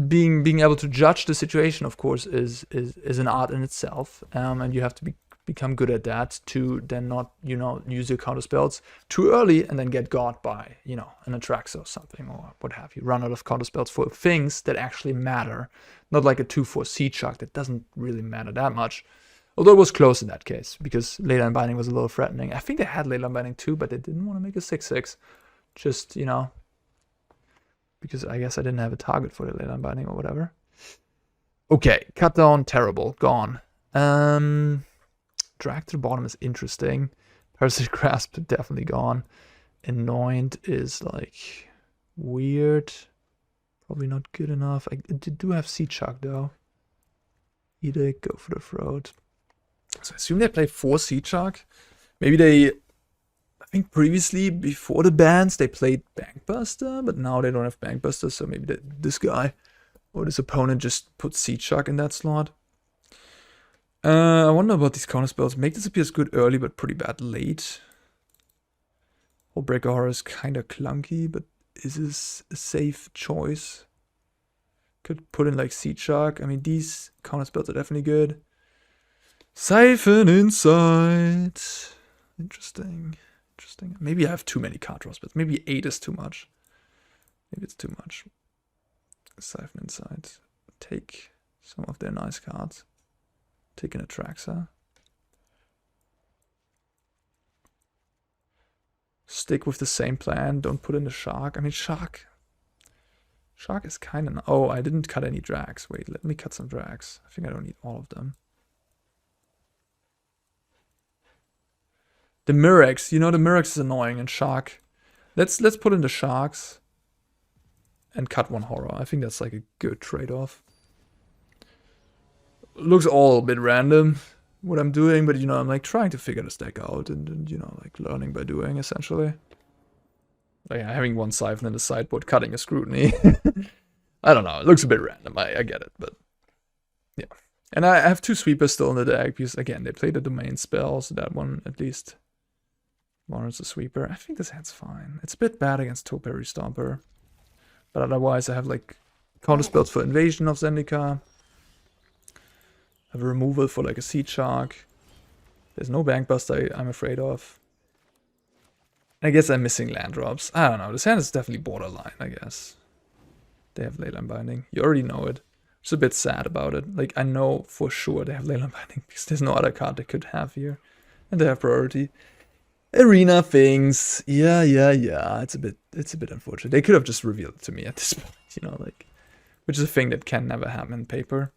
Speaker 1: being able to judge the situation, of course, is an art in itself, and you have to become good at that to then not, you know, use your counter spells too early and then get got by, you know, an Atraxa or something or what have you. Run out of counter spells for things that actually matter, not like a 2/4 Seedshark that doesn't really matter that much. Although it was close in that case because Leyline Binding was a little threatening. I think they had Leyline Binding too, but they didn't want to make a 6/6. Just, you know, because I guess I didn't have a target for the Leyline Binding or whatever. Okay, cut down, terrible, gone. Drag to the bottom is interesting. Parasitic Grasp definitely gone. Anoint is like weird. Probably not good enough. I do have Seedshark though. Edict, go for the throat. So I assume they play 4 Seedshark. Maybe they, I think previously before the bans they played Bankbuster, but now they don't have Bankbuster, so maybe this guy or this opponent just put Seedshark in that slot. I wonder about these counter spells. Make Disappears good early, but pretty bad late. Hullbreaker Horror is kind of clunky, but is this a safe choice? Could put in like Seedshark. I mean, these counter spells are definitely good. Siphon Insight. Interesting. Interesting. Maybe I have too many card draws, but maybe 8 is too much. Maybe it's too much. Siphon Insight. Take some of their nice cards. Take an Atraxa. Stick with the same plan. Don't put in the Shark. I mean, Shark is kind of... Oh, I didn't cut any Drags. Wait, let me cut some Drags. I think I don't need all of them. The Mirrex. You know, the Mirrex is annoying. And Shark. Let's put in the Sharks. And cut 1 Horror. I think that's like a good trade-off. Looks all a bit random what I'm doing, but you know, I'm like trying to figure this deck out and you know, like learning by doing essentially. Like having 1 Siphon in the sideboard, cutting a Scrutiny. I don't know, it looks a bit random, I get it, but yeah. And I have 2 Sweepers still in the deck because again, they play the domain spell, so that one at least warrants a Sweeper. I think this hand's fine. It's a bit bad against Topiary Stomper, but otherwise I have like counter spells for Invasion of Zendikar. Have a removal for like a Seedshark. There's no Bankbuster I'm afraid of. I guess I'm missing land drops. I don't know. This hand is definitely borderline, I guess. They have Leyline Binding. You already know it. Just a bit sad about it. Like, I know for sure they have Leyline Binding because there's no other card they could have here. And they have priority. Arena things. Yeah. It's a bit unfortunate. They could have just revealed it to me at this point, you know, like, which is a thing that can never happen in paper.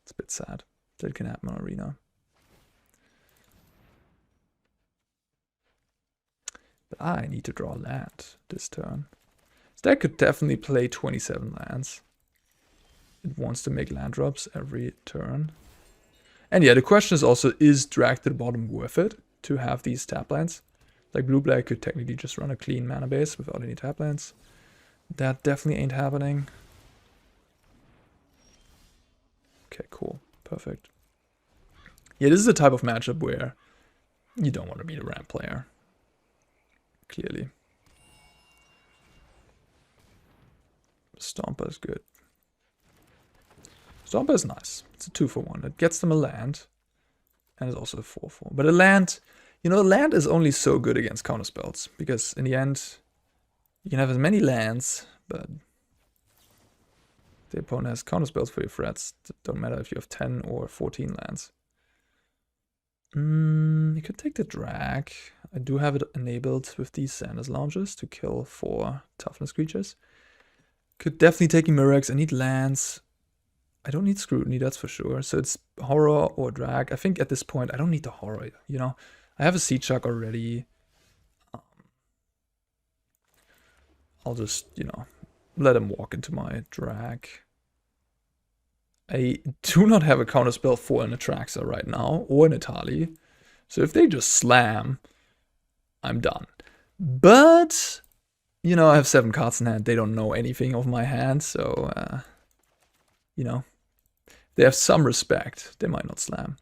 Speaker 1: It's a bit sad. That can happen on Arena. But I need to draw land this turn. So that could definitely play 27 lands. It wants to make land drops every turn. And yeah, the question is also, is drag to the bottom worth it to have these tap lands? Like blue-black could technically just run a clean mana base without any tap lands. That definitely ain't happening. Okay, cool. Perfect. Yeah, this is the type of matchup where you don't want to be the ramp player. Clearly. Stomper is good. Stomper is nice. It's a 2-for-1. It gets them a land. And it's also a 4-4. But a land, you know, land is only so good against counterspells. Because in the end, you can have as many lands, but the opponent has counterspells for your threats. It don't matter if you have 10 or 14 lands. You could take the drag. I do have it enabled with these Xander's Lounges to kill 4 toughness creatures. Could definitely take Mirrex. I need lands. I don't need Scrutiny, that's for sure. So it's Horror or drag. I think at this point I don't need the Horror, you know. I have a Seedshark already. I'll just, you know, let him walk into my drag. I do not have a counterspell for an Atraxa right now, or an Etali. So if they just slam, I'm done. But You know, I have 7 cards in hand. They don't know anything of my hand, so, you know, they have some respect. They might not slam.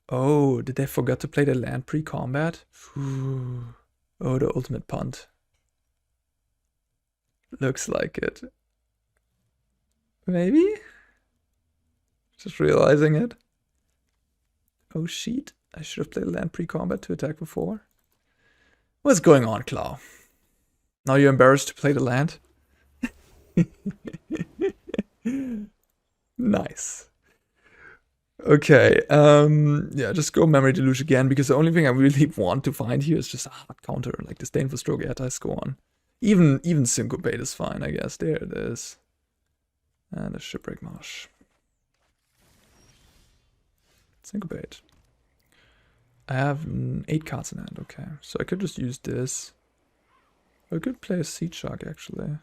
Speaker 1: Oh, did they forget to play the land pre-combat? Oh, the ultimate punt. Looks like it. Maybe? Just realizing it. Oh, shit. I should have played land pre-combat to attack before. What's going on, Claw? Now you're embarrassed to play the land? Nice. Okay, yeah, just go Memory Deluge again, because the only thing I really want to find here is just a hard counter, like Disdainful Stroke, Ertai, Scorn. Even Syncopate is fine, I guess. There it is. And a Shipwreck Marsh. Syncopate. I have 8 cards in hand, okay. So I could just use this. I could play a Seedshark, actually.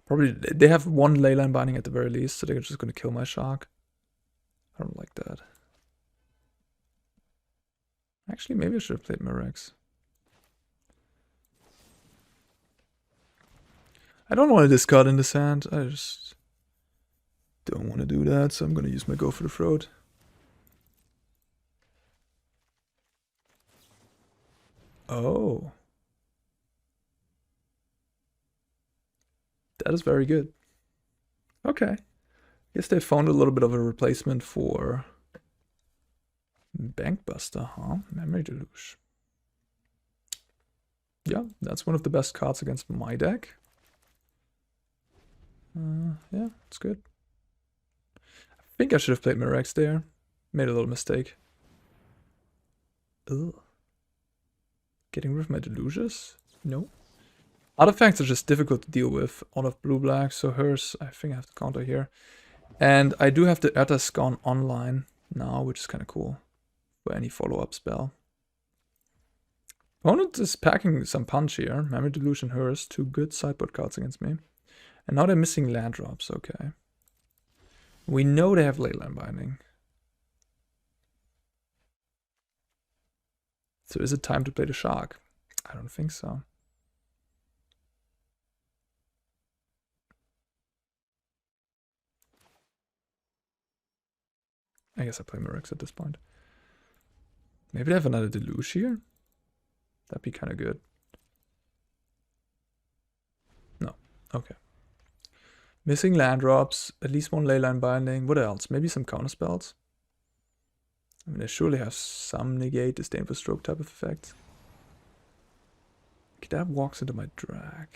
Speaker 1: Probably, they have 1 Leyline Binding at the very least, so they're just gonna kill my shark. I don't like that. Actually, maybe I should have played Mirrex. I don't want to discard in this hand. I just don't want to do that, so I'm gonna use my Go for the Throat. Oh. That is very good. Okay. Guess they found a little bit of a replacement for Bankbuster, huh? Memory Deluge. Yeah, that's one of the best cards against my deck. Yeah, it's good. I think I should have played Mirrex there. Made a little mistake. Ugh. Getting rid of my Deluges? No. Artifacts are just difficult to deal with out of blue-black, so hers, I think I have to counter here. And I do have the Ertai Scorn online now, which is kind of cool for any follow-up spell. Opponent is packing some punch here. Memory Deluge and hers, 2 good sideboard cards against me. And now they're missing land drops, okay. We know they have Leyline Binding. So is it time to play the shark? I don't think so. I guess I play Mirrex at this point. Maybe they have another Deluge here? That'd be kind of good. No. Okay. Missing land drops, at least 1 Leyline Binding. What else? Maybe some counter spells? I mean, they surely have some Negate, Disdainful Stroke type of effects. Okay, that walks into my drag.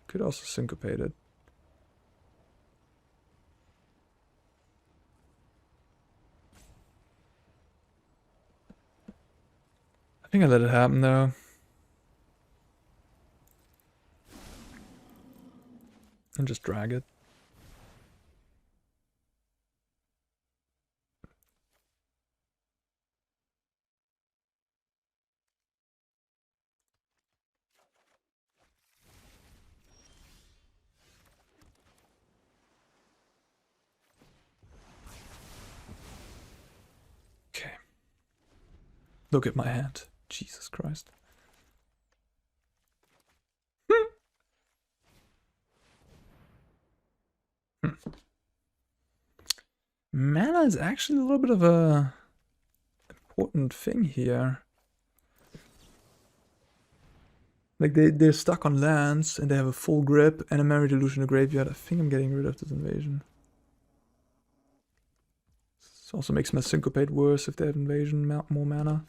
Speaker 1: Could also Syncopate it. I think I let it happen though. And just drag it. Okay. Look at my hand. Jesus Christ. Mana is actually a little bit of a important thing here. Like they're stuck on lands and they have a full grip and a Memory Deluge in the graveyard. I think I'm getting rid of this invasion. This also makes my Syncopate worse if they have invasion, more mana.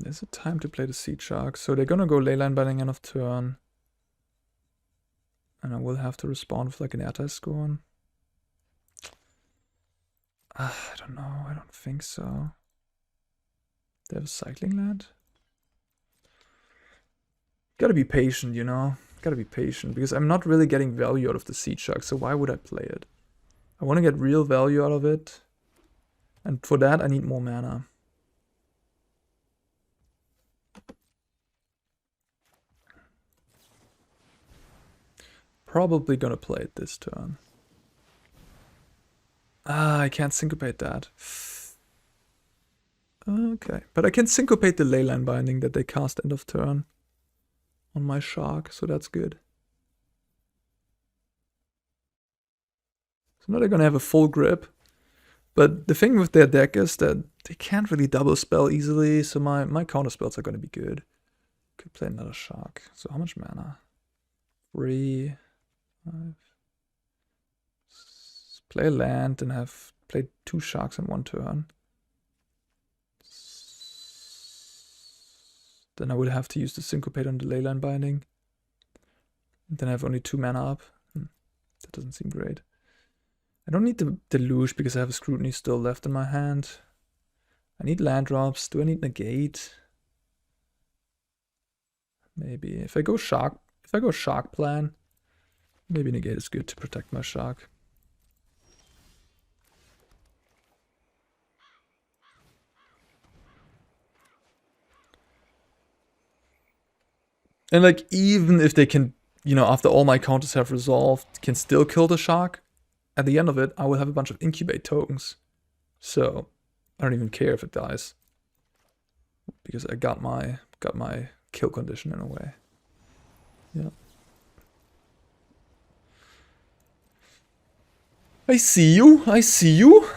Speaker 1: Is it time to play the Seedshark? So they're gonna go Leyline Binding end of turn. And I will have to respond with like an Ertai Scorn. I don't know, I don't think so. They have a cycling land? Gotta be patient, you know? Gotta be patient, because I'm not really getting value out of the Seedshark, so why would I play it? I want to get real value out of it. And for that, I need more mana. Probably gonna play it this turn. Ah, I can't syncopate that. Okay, but I can syncopate the leyline binding that they cast end of turn on my shark, so that's good. So now they're gonna have a full grip. But the thing with their deck is that they can't really double spell easily, so my counter spells are gonna be good. Could play another shark. So how much mana? 3, 5. Play a land and have played 2 sharks in 1 turn. Then I would have to use the Syncopate on the leyline binding. And then I have only 2 mana up. That doesn't seem great. I don't need the Deluge because I have a Scrutiny still left in my hand. I need land drops. Do I need Negate? Maybe. If I go shark plan, maybe Negate is good to protect my shark. And like, even if they can, you know, after all my counters have resolved, can still kill the shark, at the end of it, I will have a bunch of incubate tokens. So I don't even care if it dies. Because I got my kill condition in a way. Yeah. I see you, I see you.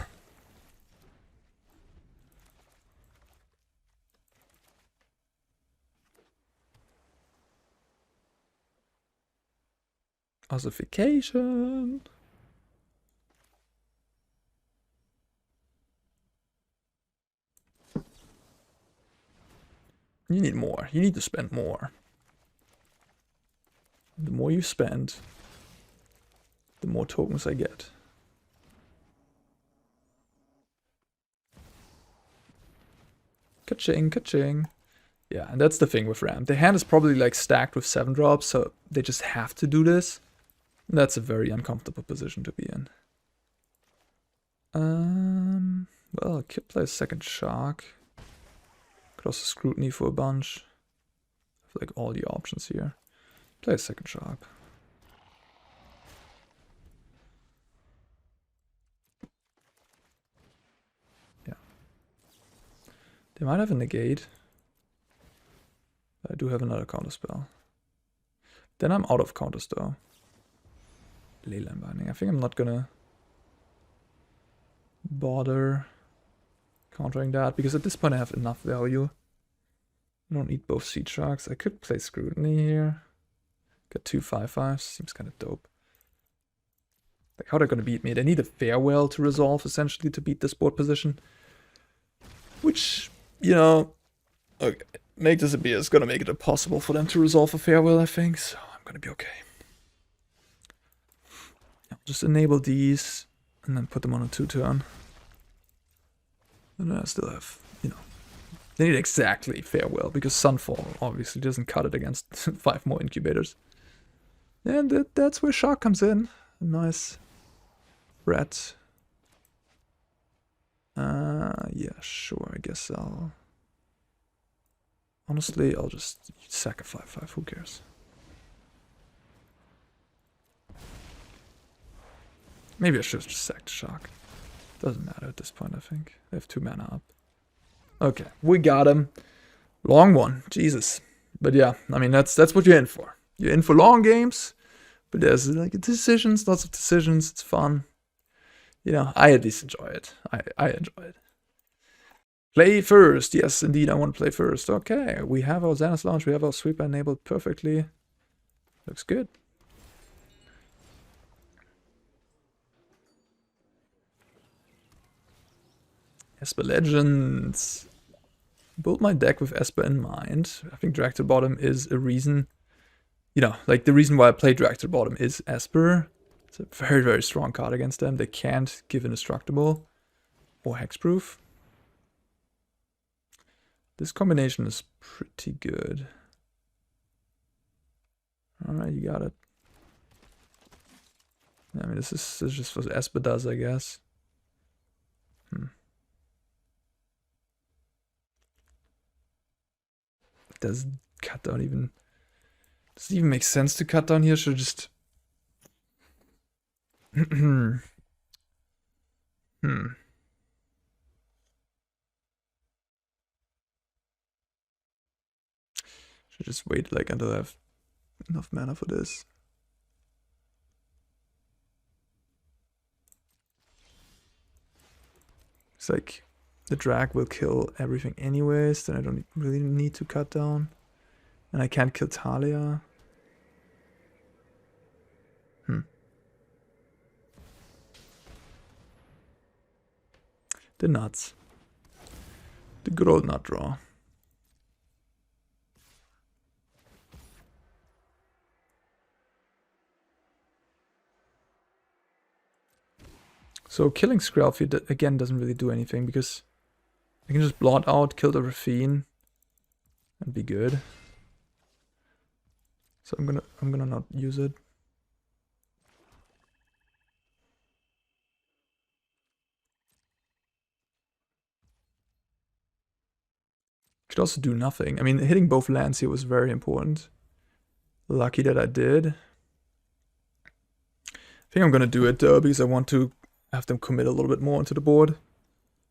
Speaker 1: Ossification. You need more. You need to spend more. The more you spend, the more tokens I get. Ka-ching, ka-ching. Yeah, and that's the thing with Ram. The hand is probably like stacked with 7 drops, so they just have to do this. And that's a very uncomfortable position to be in. Well, I could play a second shark. Could also Scrutiny for a bunch. I have like all the options here. Play a second shark. Yeah. They might have a Negate. I do have another counterspell. Then I'm out of counters though. Leyline binding. I think I'm not gonna bother countering that because at this point I have enough value. I don't need both Seedsharks. I could play Scrutiny here. Got 2 5/5s. Seems kind of dope. Like, how they're gonna beat me? They need a Farewell to resolve essentially to beat this board position. Which, you know, okay, Make This a Beer is gonna make it impossible for them to resolve a Farewell, I think. So I'm gonna be okay. I'll just enable these and then put them on a 2-turn. And then I still have, you know, they need exactly Farewell because Sunfall obviously doesn't cut it against 5 more incubators. And that's where Shark comes in. A nice rat. Yeah, sure, I guess I'll... Honestly, I'll just sack a 5/5, who cares? Maybe I should have just sacked Shark. Doesn't matter at this point, I think. They have 2 mana up. Okay, we got him. Long one, Jesus. But yeah, I mean, that's what you're in for. You're in for long games, but there's like decisions, lots of decisions, it's fun. You know, I at least enjoy it. I enjoy it. Play first. Yes, indeed, I want to play first. Okay, we have our Xander's launch, we have our sweeper enabled perfectly. Looks good. Esper Legends. Build my deck with Esper in mind. I think Drag to Bottom is a reason. You know, like the reason why I play Drag to Bottom is Esper. It's a very, very strong card against them. They can't give Indestructible or Hexproof. This combination is pretty good. Alright, you got it. I mean, this is just what Esper does, I guess. Does cut down even... Does it even make sense to cut down here? Should I just... just wait like until I have enough mana for this. It's like the drag will kill everything anyways, then I don't really need to cut down. And I can't kill Talia. The nuts. The good old nut draw. So killing Skrelfy again doesn't really do anything because I can just blot out, kill the Raffine, and be good. So I'm gonna not use it. Could also do nothing. I mean, hitting both lands here was very important. Lucky that I did. I think I'm gonna do it though because I want to have them commit a little bit more onto the board.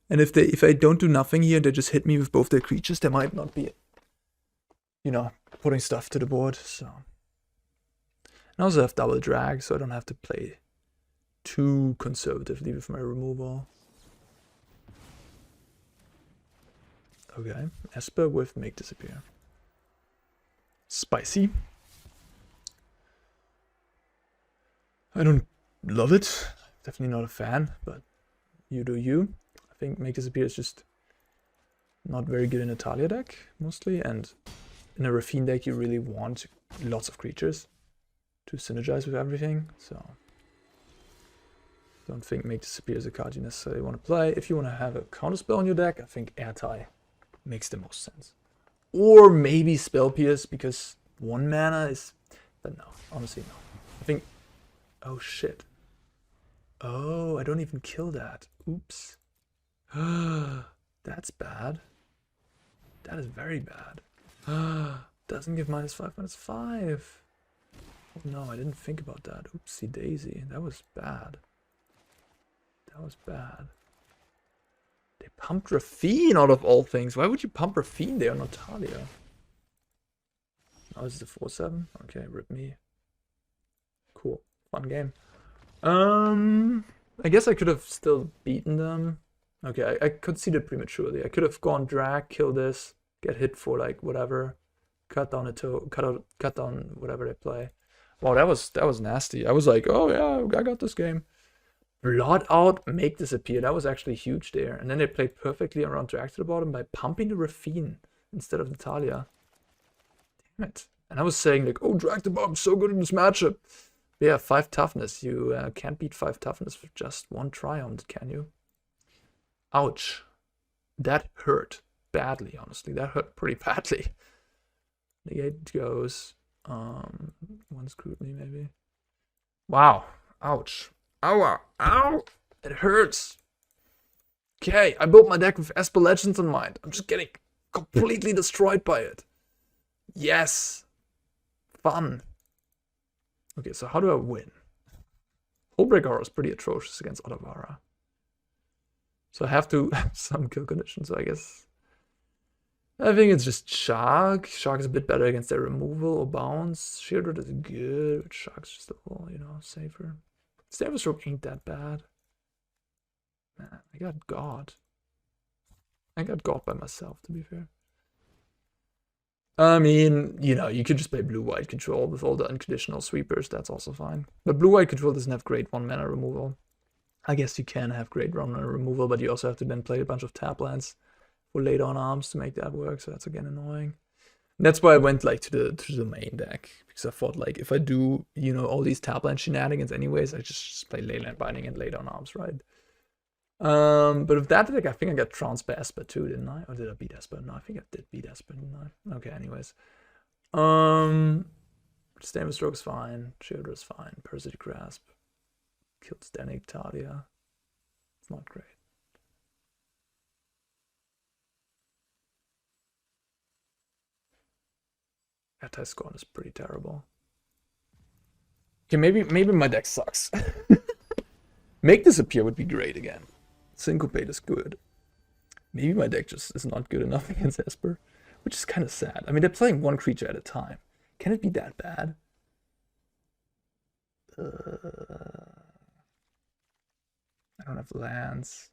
Speaker 1: And if I don't do nothing here and they just hit me with both their creatures, they might not be, you know, putting stuff to the board. So and I also have double drag, so I don't have to play too conservatively with my removal. Okay, Esper with Make Disappear. Spicy. I don't love it. Definitely not a fan, but you do you. I think Make Disappear is just not very good in a Talia deck, mostly, and in a Raffine deck you really want lots of creatures to synergize with everything, so don't think Make Disappear is a card you necessarily want to play. If you want to have a counterspell in your deck, I think Ertai makes the most sense. Or maybe Spell Pierce, because 1 mana is... But no, honestly no. I think... Oh shit. Oh, I don't even kill that. Oops. That's bad. That is very bad. Doesn't give -5/-5. Oh no, I didn't think about that. Oopsie daisy. That was bad. That was bad. They pumped Raffine out of all things. Why would you pump Raffine there, not Talia? Oh, this is a 4/7? Okay, rip me. Cool. Fun game. I guess I could have still beaten them. Okay, I conceded prematurely. I could have gone drag, kill this, get hit for like whatever, cut down a toe, cut down whatever they play. Wow, that was nasty. I was like, oh yeah, I got this game. Blot Out, Make Disappear. That was actually huge there. And then they played perfectly around drag to the bottom by pumping the Raffine instead of the Talia. Damn it. And I was saying like, oh, drag to the bottom, so good in this matchup. Yeah, 5 toughness. You can't beat 5 toughness with just 1 Triumph, can you? Ouch. That hurt badly, honestly. That hurt pretty badly. Negate goes. 1 Scrutiny, maybe. Wow. Ouch. Ow. Ow. It hurts. Okay, I built my deck with Esper Legends in mind. I'm just getting completely destroyed by it. Yes. Fun. Okay, so how do I win? Hullbreaker Horror is pretty atrocious against Otawara. So I have to have some kill conditions, so I guess. I think it's just Shark. Shark is a bit better against their removal or bounce. Sheoldred is good, but Shark's just a little, you know, safer. Disdainful Stroke ain't that bad. Man, I got God. I got God by myself, to be fair. I mean, you know, you could just play blue-white control with all the unconditional sweepers. That's also fine. But blue-white control doesn't have great 1-mana removal. I guess you can have great 1-mana removal, but you also have to then play a bunch of tap lands for later on arms to make that work. So that's again annoying. And that's why I went like to the main deck, because I thought like if I do, you know, all these tap land shenanigans anyways, I just play Leyland Binding and lay down arms, right? But with that deck, I think I got trounced by Esper too, didn't I? Or did I beat Esper? No, I think I did beat Esper, didn't I? Okay, anyways. Disdainful Stroke is fine. Sheoldred is fine. Parasitic Grasp. Killed Static Talia. It's not great. Ertai Scorn is pretty terrible. Okay, maybe my deck sucks. Make Disappear would be great again. Syncopate is good. Maybe my deck just is not good enough against Esper. which is kind of sad. I mean, they're playing one creature at a time. Can it be that bad? I don't have lands.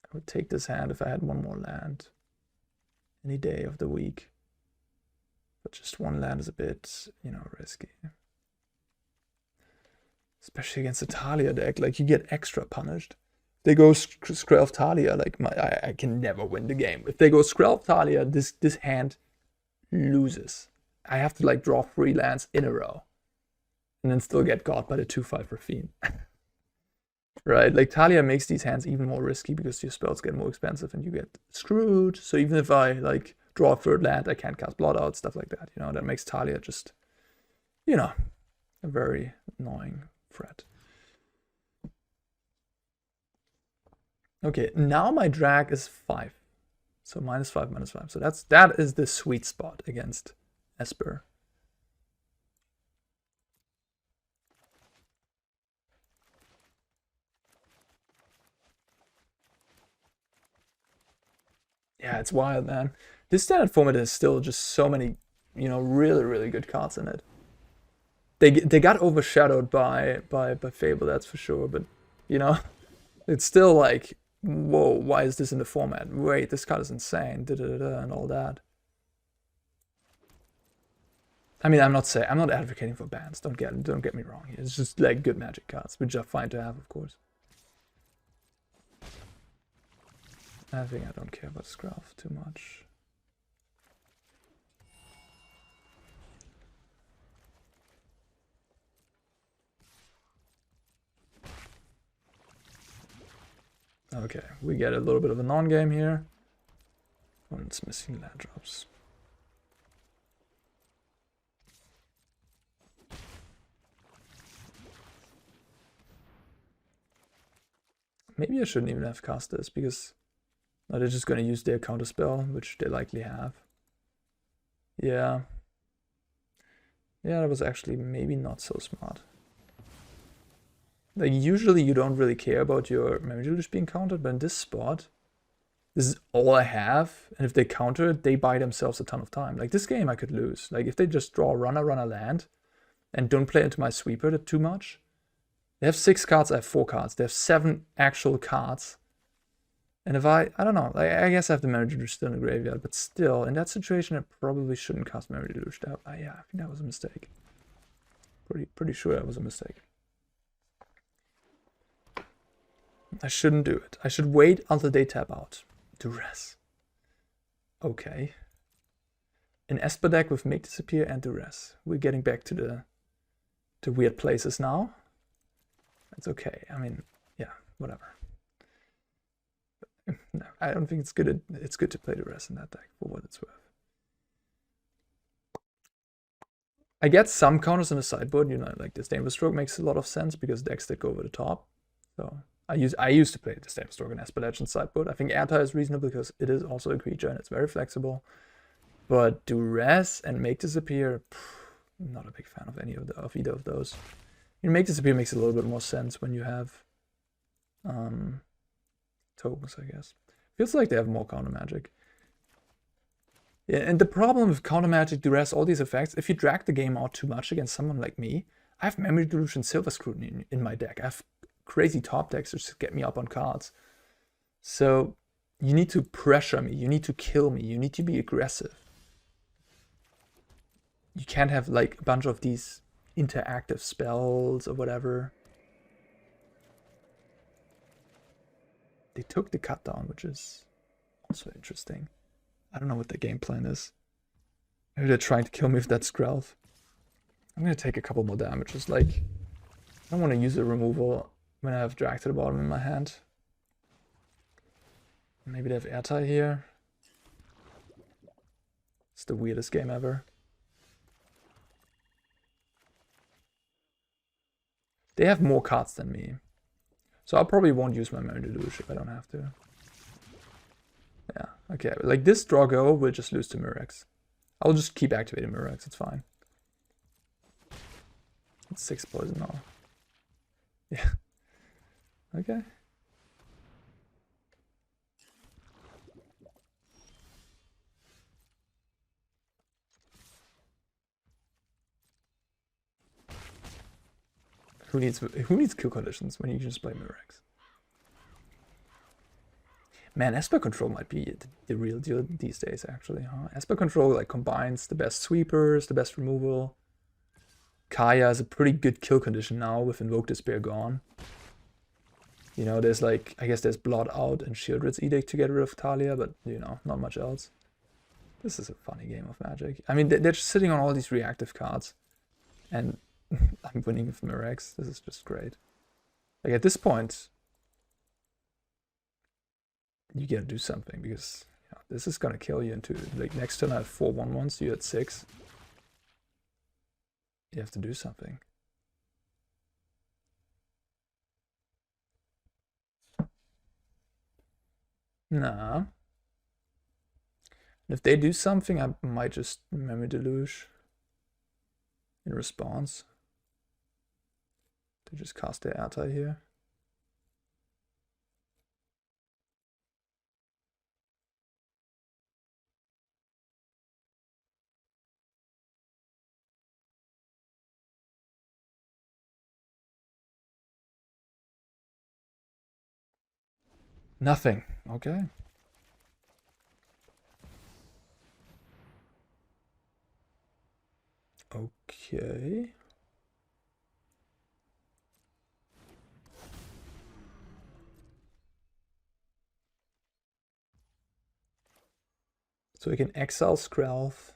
Speaker 1: I would take this hand if I had one more land. Any day of the week. But just one land is a bit, you know, risky. Especially against a Talia deck, like you get extra punished. They go Skrelv Talia, like I can never win the game. If they go Skrelv Talia, this hand loses. I have to like draw 3 lands in a row. And then still get got by the 2/5 Raffine. Right? Like Talia makes these hands even more risky because your spells get more expensive and you get screwed. So even if I like draw a 3rd land, I can't cast Blot Out, stuff like that. You know, that makes Talia just, you know, a very annoying threat. Okay, now my drag is 5. So -5, -5. So that is the sweet spot against Esper. Yeah, it's wild, man. This standard format has still just so many, you know, really good cards in it. They got overshadowed by Fable, that's for sure. But you know, it's still like, whoa, why is this in the format? Wait, this card is insane, and all that. I mean, I'm not advocating for bans. Don't get me wrong. It's just like good Magic cards, which are fine to have, of course. I think I don't care about Skrelv too much. Okay, we get a little bit of a non-game here. Oh, it's missing land drops. Maybe I shouldn't even have cast this because now they're just going to use their counter spell, which they likely have. Yeah. Yeah, that was actually maybe not so smart. Like, usually you don't really care about your Memory Deluge being countered, but in this spot, this is all I have, and if they counter it, they buy themselves a ton of time. Like, this game I could lose. Like, if they just draw runner land, and don't play into my sweeper too much. They have 6 cards, I have 4 cards. They have 7 actual cards. And if I don't know, like, I guess I have the Memory Deluge still in the graveyard, but still, in that situation, I probably shouldn't cast Memory Deluge. Yeah, I think that was a mistake. Pretty sure that was a mistake. I shouldn't do it. I should wait until they tap out. Duress. Okay. An Esper deck with Make Disappear and Duress. We're getting back to the weird places now. That's okay. I mean, yeah, whatever. No, I don't think it's good. It's good to play Duress in that deck for what it's worth. I get some counters in the sideboard. You know, like Disdainful Stroke makes a lot of sense because decks that go over the top. So I used to play Disdainful Stroke in Esper Legends sideboard. I think Ertai is reasonable because it is also a creature and it's very flexible. But Duress and Make Disappear, I'm not a big fan of either of those. You know, Make Disappear makes a little bit more sense when you have tokens, I guess. Feels like they have more counter magic. Yeah, and the problem with counter magic, Duress, all these effects, if you drag the game out too much against someone like me, I have Memory Deluge and Silver Scrutiny in my deck. I have crazy top decks that just get me up on cards. So you need to pressure me, you need to kill me, you need to be aggressive. You can't have like a bunch of these interactive spells or whatever. They took the cut down, which is also interesting. I don't know what the game plan is. Maybe they're trying to kill me with that Skrelv. I'm gonna take a couple more damages. Like, I don't want to use a removal when I have drag to the bottom in my hand. Maybe they have Ertai here. It's the weirdest game ever. They have more cards than me. So I probably won't use my Memory Deluge if I don't have to. Yeah, okay. Like this draw go, we'll just lose to Mirrex. I'll just keep activating Mirrex, it's fine. It's 6 poison now. Yeah. Okay. Who needs kill conditions when you can just play Mirrex? Man, Esper Control might be the real deal these days, actually, huh? Esper Control like combines the best sweepers, the best removal. Kaya is a pretty good kill condition now with Invoke Despair gone. You know, there's like, I guess there's Blot Out and Sheoldred's Edict to get rid of Talia, but you know, not much else. This is a funny game of Magic. I mean, they're just sitting on all these reactive cards, and I'm winning with Mirrex. This is just great. Like at this point, you gotta do something because you know, this is gonna kill you into like next turn I have 4 1/1s, you had 6. You have to do something. Nah. If they do something, I might just Memory Deluge in response. To just cast their Ertai here. Nothing. Okay. Okay. So we can exile Skrelv.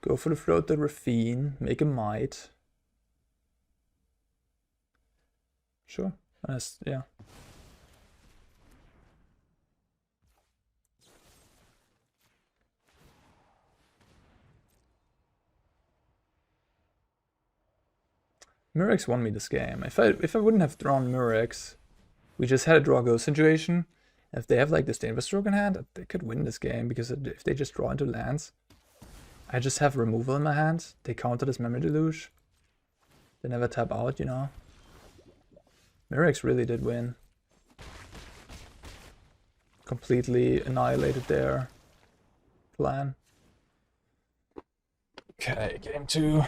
Speaker 1: Go for the float the Raffine, make a Might. Sure. Yeah. Mirrex won me this game. If I wouldn't have drawn Mirrex, we just had a draw go situation. If they have like Disdainful Stroke in hand, they could win this game because if they just draw into lands, I just have removal in my hand. They counter this Memory Deluge. They never tap out, you know. Mirrex really did win. Completely annihilated their plan. Okay, game 2.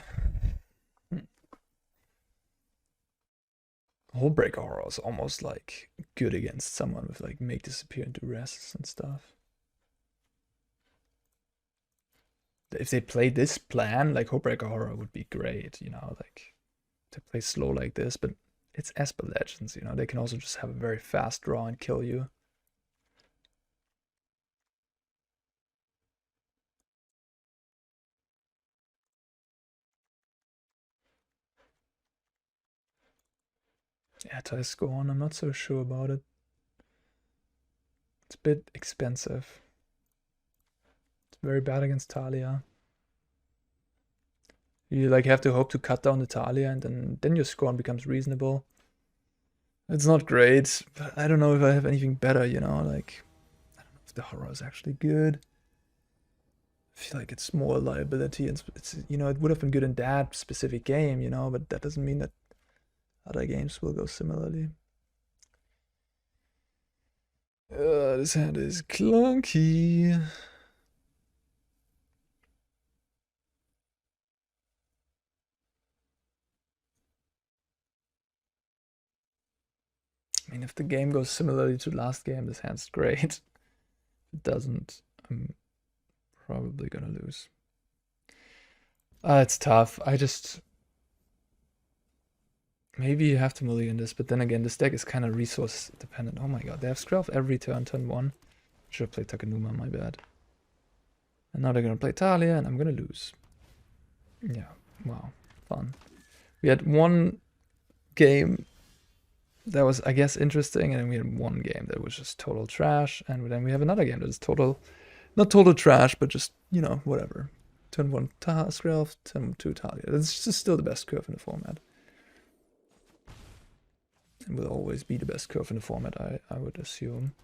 Speaker 1: Hullbreaker Horror is almost like good against someone with like make disappear into rests and stuff. If they play this plan, like Hullbreaker Horror would be great, you know, like to play slow like this, but it's Esper Legends, you know, they can also just have a very fast draw and kill you. Ertai Scorn, I'm not so sure about it. It's a bit expensive. It's very bad against Talia. You like have to hope to cut down the Talia and then your Scorn becomes reasonable. It's not great, but I don't know if I have anything better, you know, like I don't know if the Horror is actually good. I feel like it's more liability, and it's you know, it would have been good in that specific game, you know, but that doesn't mean that other games will go similarly. This hand is clunky. I mean, if the game goes similarly to last game, this hand's great. If it doesn't, I'm probably gonna lose. It's tough. Maybe you have to mulligan this, but then again, this deck is kind of resource dependent. Oh my god, they have Skrelv every turn 1. Should have played Takenuma, my bad. And now they're gonna play Talia, and I'm gonna lose. Yeah, wow, fun. We had one game that was, I guess, interesting, and then we had one game that was just total trash, and then we have another game that is not total trash, but just, you know, whatever. Turn 1 Skrelv, turn 2 Talia. It's just still the best curve in the format. And will always be the best curve in the format, I would assume.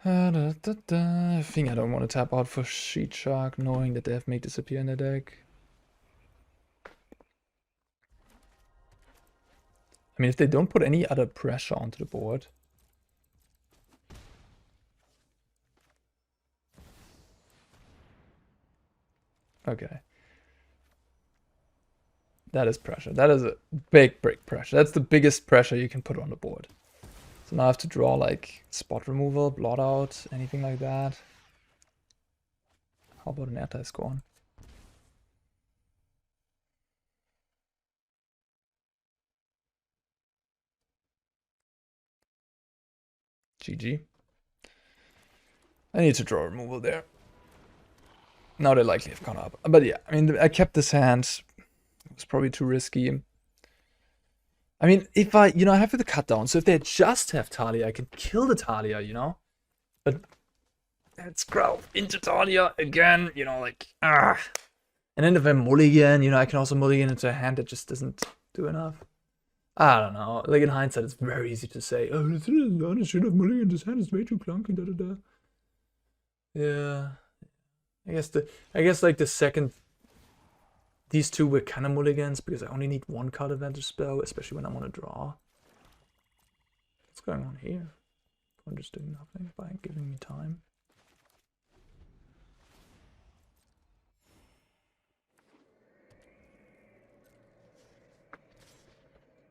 Speaker 1: I think I don't want to tap out for Seedshark, knowing that they have Make Disappear in their deck. I mean, if they don't put any other pressure onto the board. Okay. That is pressure. That is a big pressure. That's the biggest pressure you can put on the board. So now I have to draw like spot removal, blot out, anything like that. How about an Ertai Scorn? GG. I need to draw removal there. Now they likely have gone up. But yeah, I mean, I kept this hand. It was probably too risky. I mean, if I have the cut down. So if they just have Talia, I can kill the Talia, But let's grow into Talia again, like, ah. And then if I mulligan, I can also mulligan into a hand that just doesn't do enough. I don't know. Like, in hindsight, it's very easy to say, oh, I should have mulliganed this hand. It's way too clunky, da-da-da. Yeah. I guess like the second, these two were kind of mulligans because I only need one card advantage spell, especially when I want to draw. What's going on here? I'm just doing nothing by giving me time.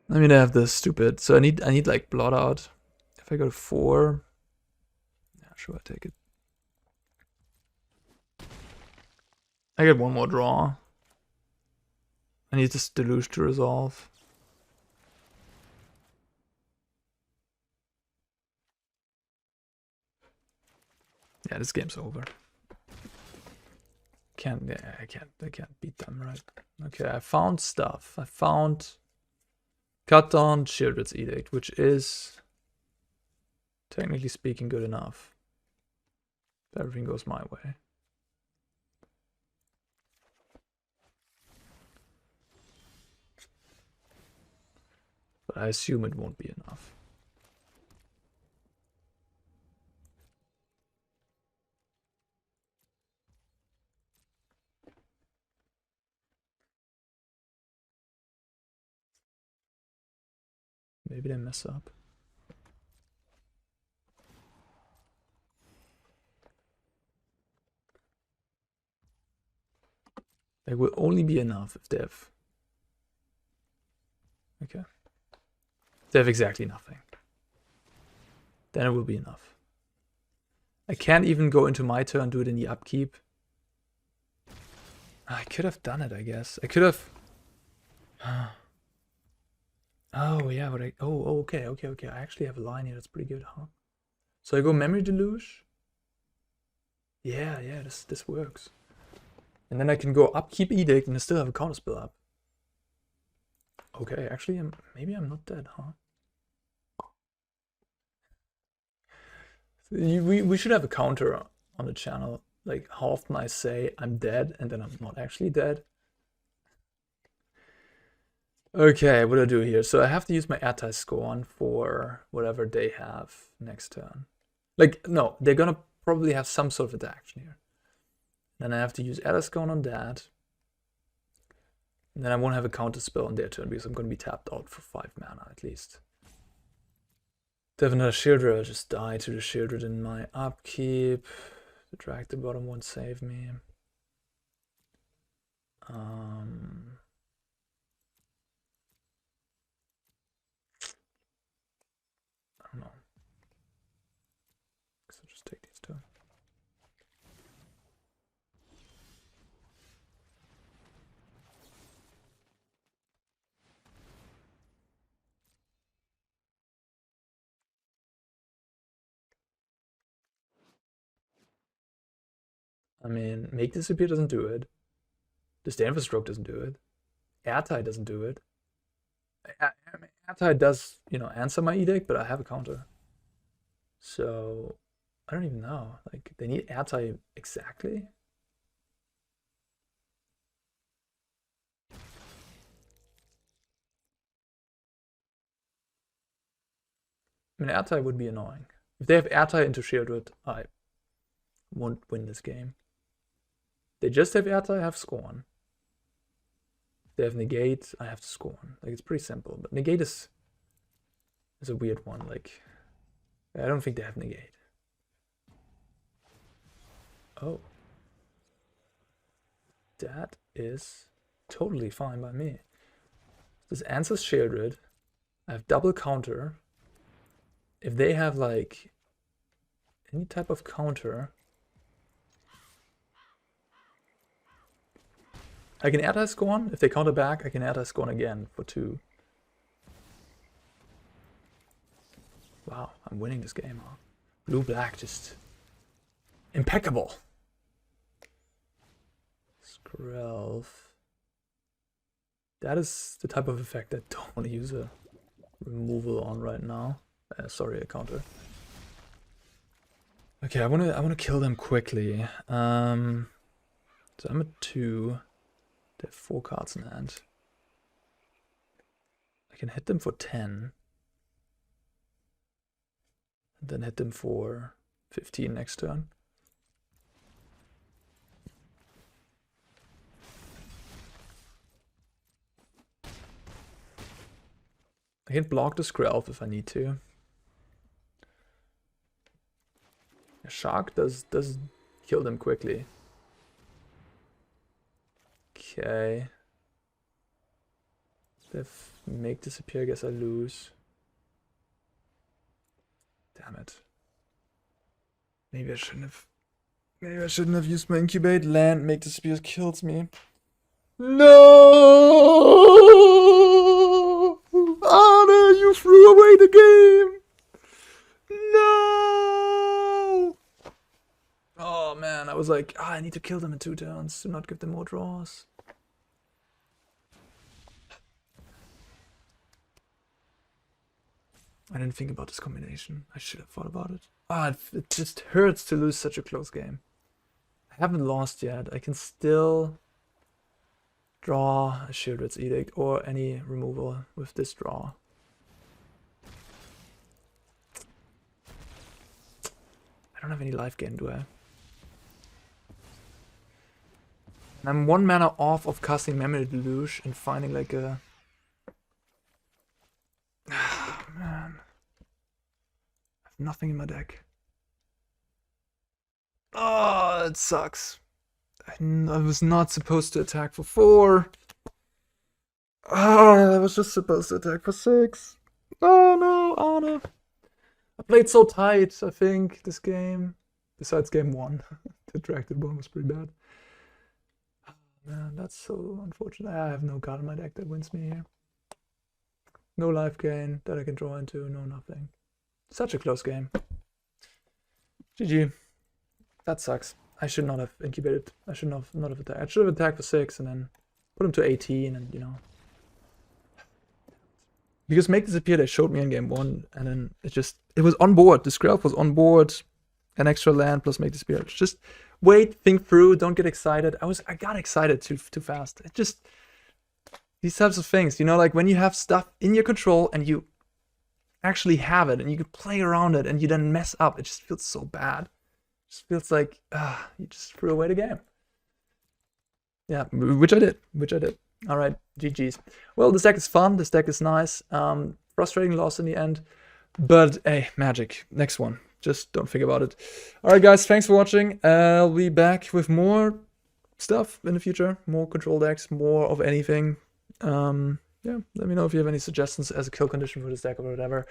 Speaker 1: I mean, I have this stupid, so I need like blot out. If I go to 4, yeah, sure, I take it. I get one more draw. I need this deluge to resolve. Yeah, this game's over. I can't beat them, right? Okay, I found stuff. I found cut down Sheoldred's Edict, which is technically speaking good enough. If everything goes my way. But I assume it won't be enough. Maybe they mess up. There will only be enough if they have... Okay. If they have exactly nothing. Then it will be enough. I can't even go into my turn, do it in the upkeep. I could have done it, I guess. I could have... Oh, yeah, but okay. I actually have a line here that's pretty good, huh? So I go Memory Deluge. Yeah, this works. And then I can go upkeep Edict and I still have a counterspell up. Okay, actually, maybe I'm not dead, huh? We should have a counter on the channel. Like, how often I say I'm dead and then I'm not actually dead. Okay, what do I do here? So I have to use my Ertai Scorn for whatever they have next turn. Like, no, they're gonna probably have some sort of action here. Then I have to use Ertai Scorn on that. And then I won't have a counter spell on their turn because I'm gonna be tapped out for 5 mana at least. To have another Sheoldred, I'll just die to the Sheoldred in my upkeep. The drag the bottom won't save me. I don't know. So I'll just take these two. I mean, Make Disappear doesn't do it. Disdainful Stroke doesn't do it. Ertai doesn't do it. Ertai does, answer my Edict, but I have a counter. So, I don't even know. Like, they need Ertai exactly? I mean, Ertai would be annoying. If they have Ertai into Sheoldred, I won't win this game. They just have Ertai, I have Scorn. If they have Negate, I have to Scorn. Like, it's pretty simple. But Negate is a weird one. Like, I don't think they have Negate. Oh. That is totally fine by me. This answers Sheoldred. I have double counter. If they have like any type of counter, I can Ertai Scorn. If they counter back, I can Ertai Scorn again for 2. Wow, I'm winning this game. Huh? Blue-black, just impeccable. Skrelv. That is the type of effect I don't want to use a removal on right now. Sorry, a counter. Okay, I wanna kill them quickly. So I'm at 2. They have 4 cards in hand. I can hit them for 10. And then hit them for 15 next turn. I can block the Skrelv if I need to. A shark does kill them quickly. Okay. If they make disappear, I guess I lose. Damn it. Maybe I shouldn't have used my incubate. Land, make disappear kills me. No! Arne, you threw away the game! No! Oh man, I was like, I need to kill them in 2 turns to not give them more draws. I didn't think about this combination. I should have thought about it. It just hurts to lose such a close game. I haven't lost yet. I can still draw a Sheoldred's Edict or any removal with this draw. I don't have any life gain, do I? And I'm 1 mana off of casting Memory Deluge and finding like a... Man. I have nothing in my deck. Oh, it sucks. I was not supposed to attack for 4. Oh, I was just supposed to attack for 6. Oh no, Arne. I played so tight, I think, this game. Besides game 1. The directed one was pretty bad. Oh, man, that's so unfortunate. I have no card in my deck that wins me here. No life gain that I can draw into, no nothing. Such a close game. GG. That sucks. I should not have incubated. I should not have attacked. I should have attacked for 6 and then put him to 18 and, you know. Because make disappear, they showed me in game 1 and then it was on board. The Skrelv was on board. An extra land plus make disappear. Just wait, think through, don't get excited. I got excited too fast. It just... These types of things, you know, like when you have stuff in your control and you actually have it and you can play around it and you then mess up, it just feels so bad. It just feels like you just threw away the game. Yeah, which I did. All right, GG's. Well, this deck is fun. This deck is nice. Frustrating loss in the end, but hey, magic. Next one. Just don't think about it. All right, guys, thanks for watching. I'll be back with more stuff in the future. More control decks, more of anything. Yeah, let me know if you have any suggestions as a kill condition for this deck or whatever.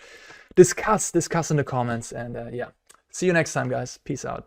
Speaker 1: Discuss in the comments, and yeah, see you next time, guys. Peace out.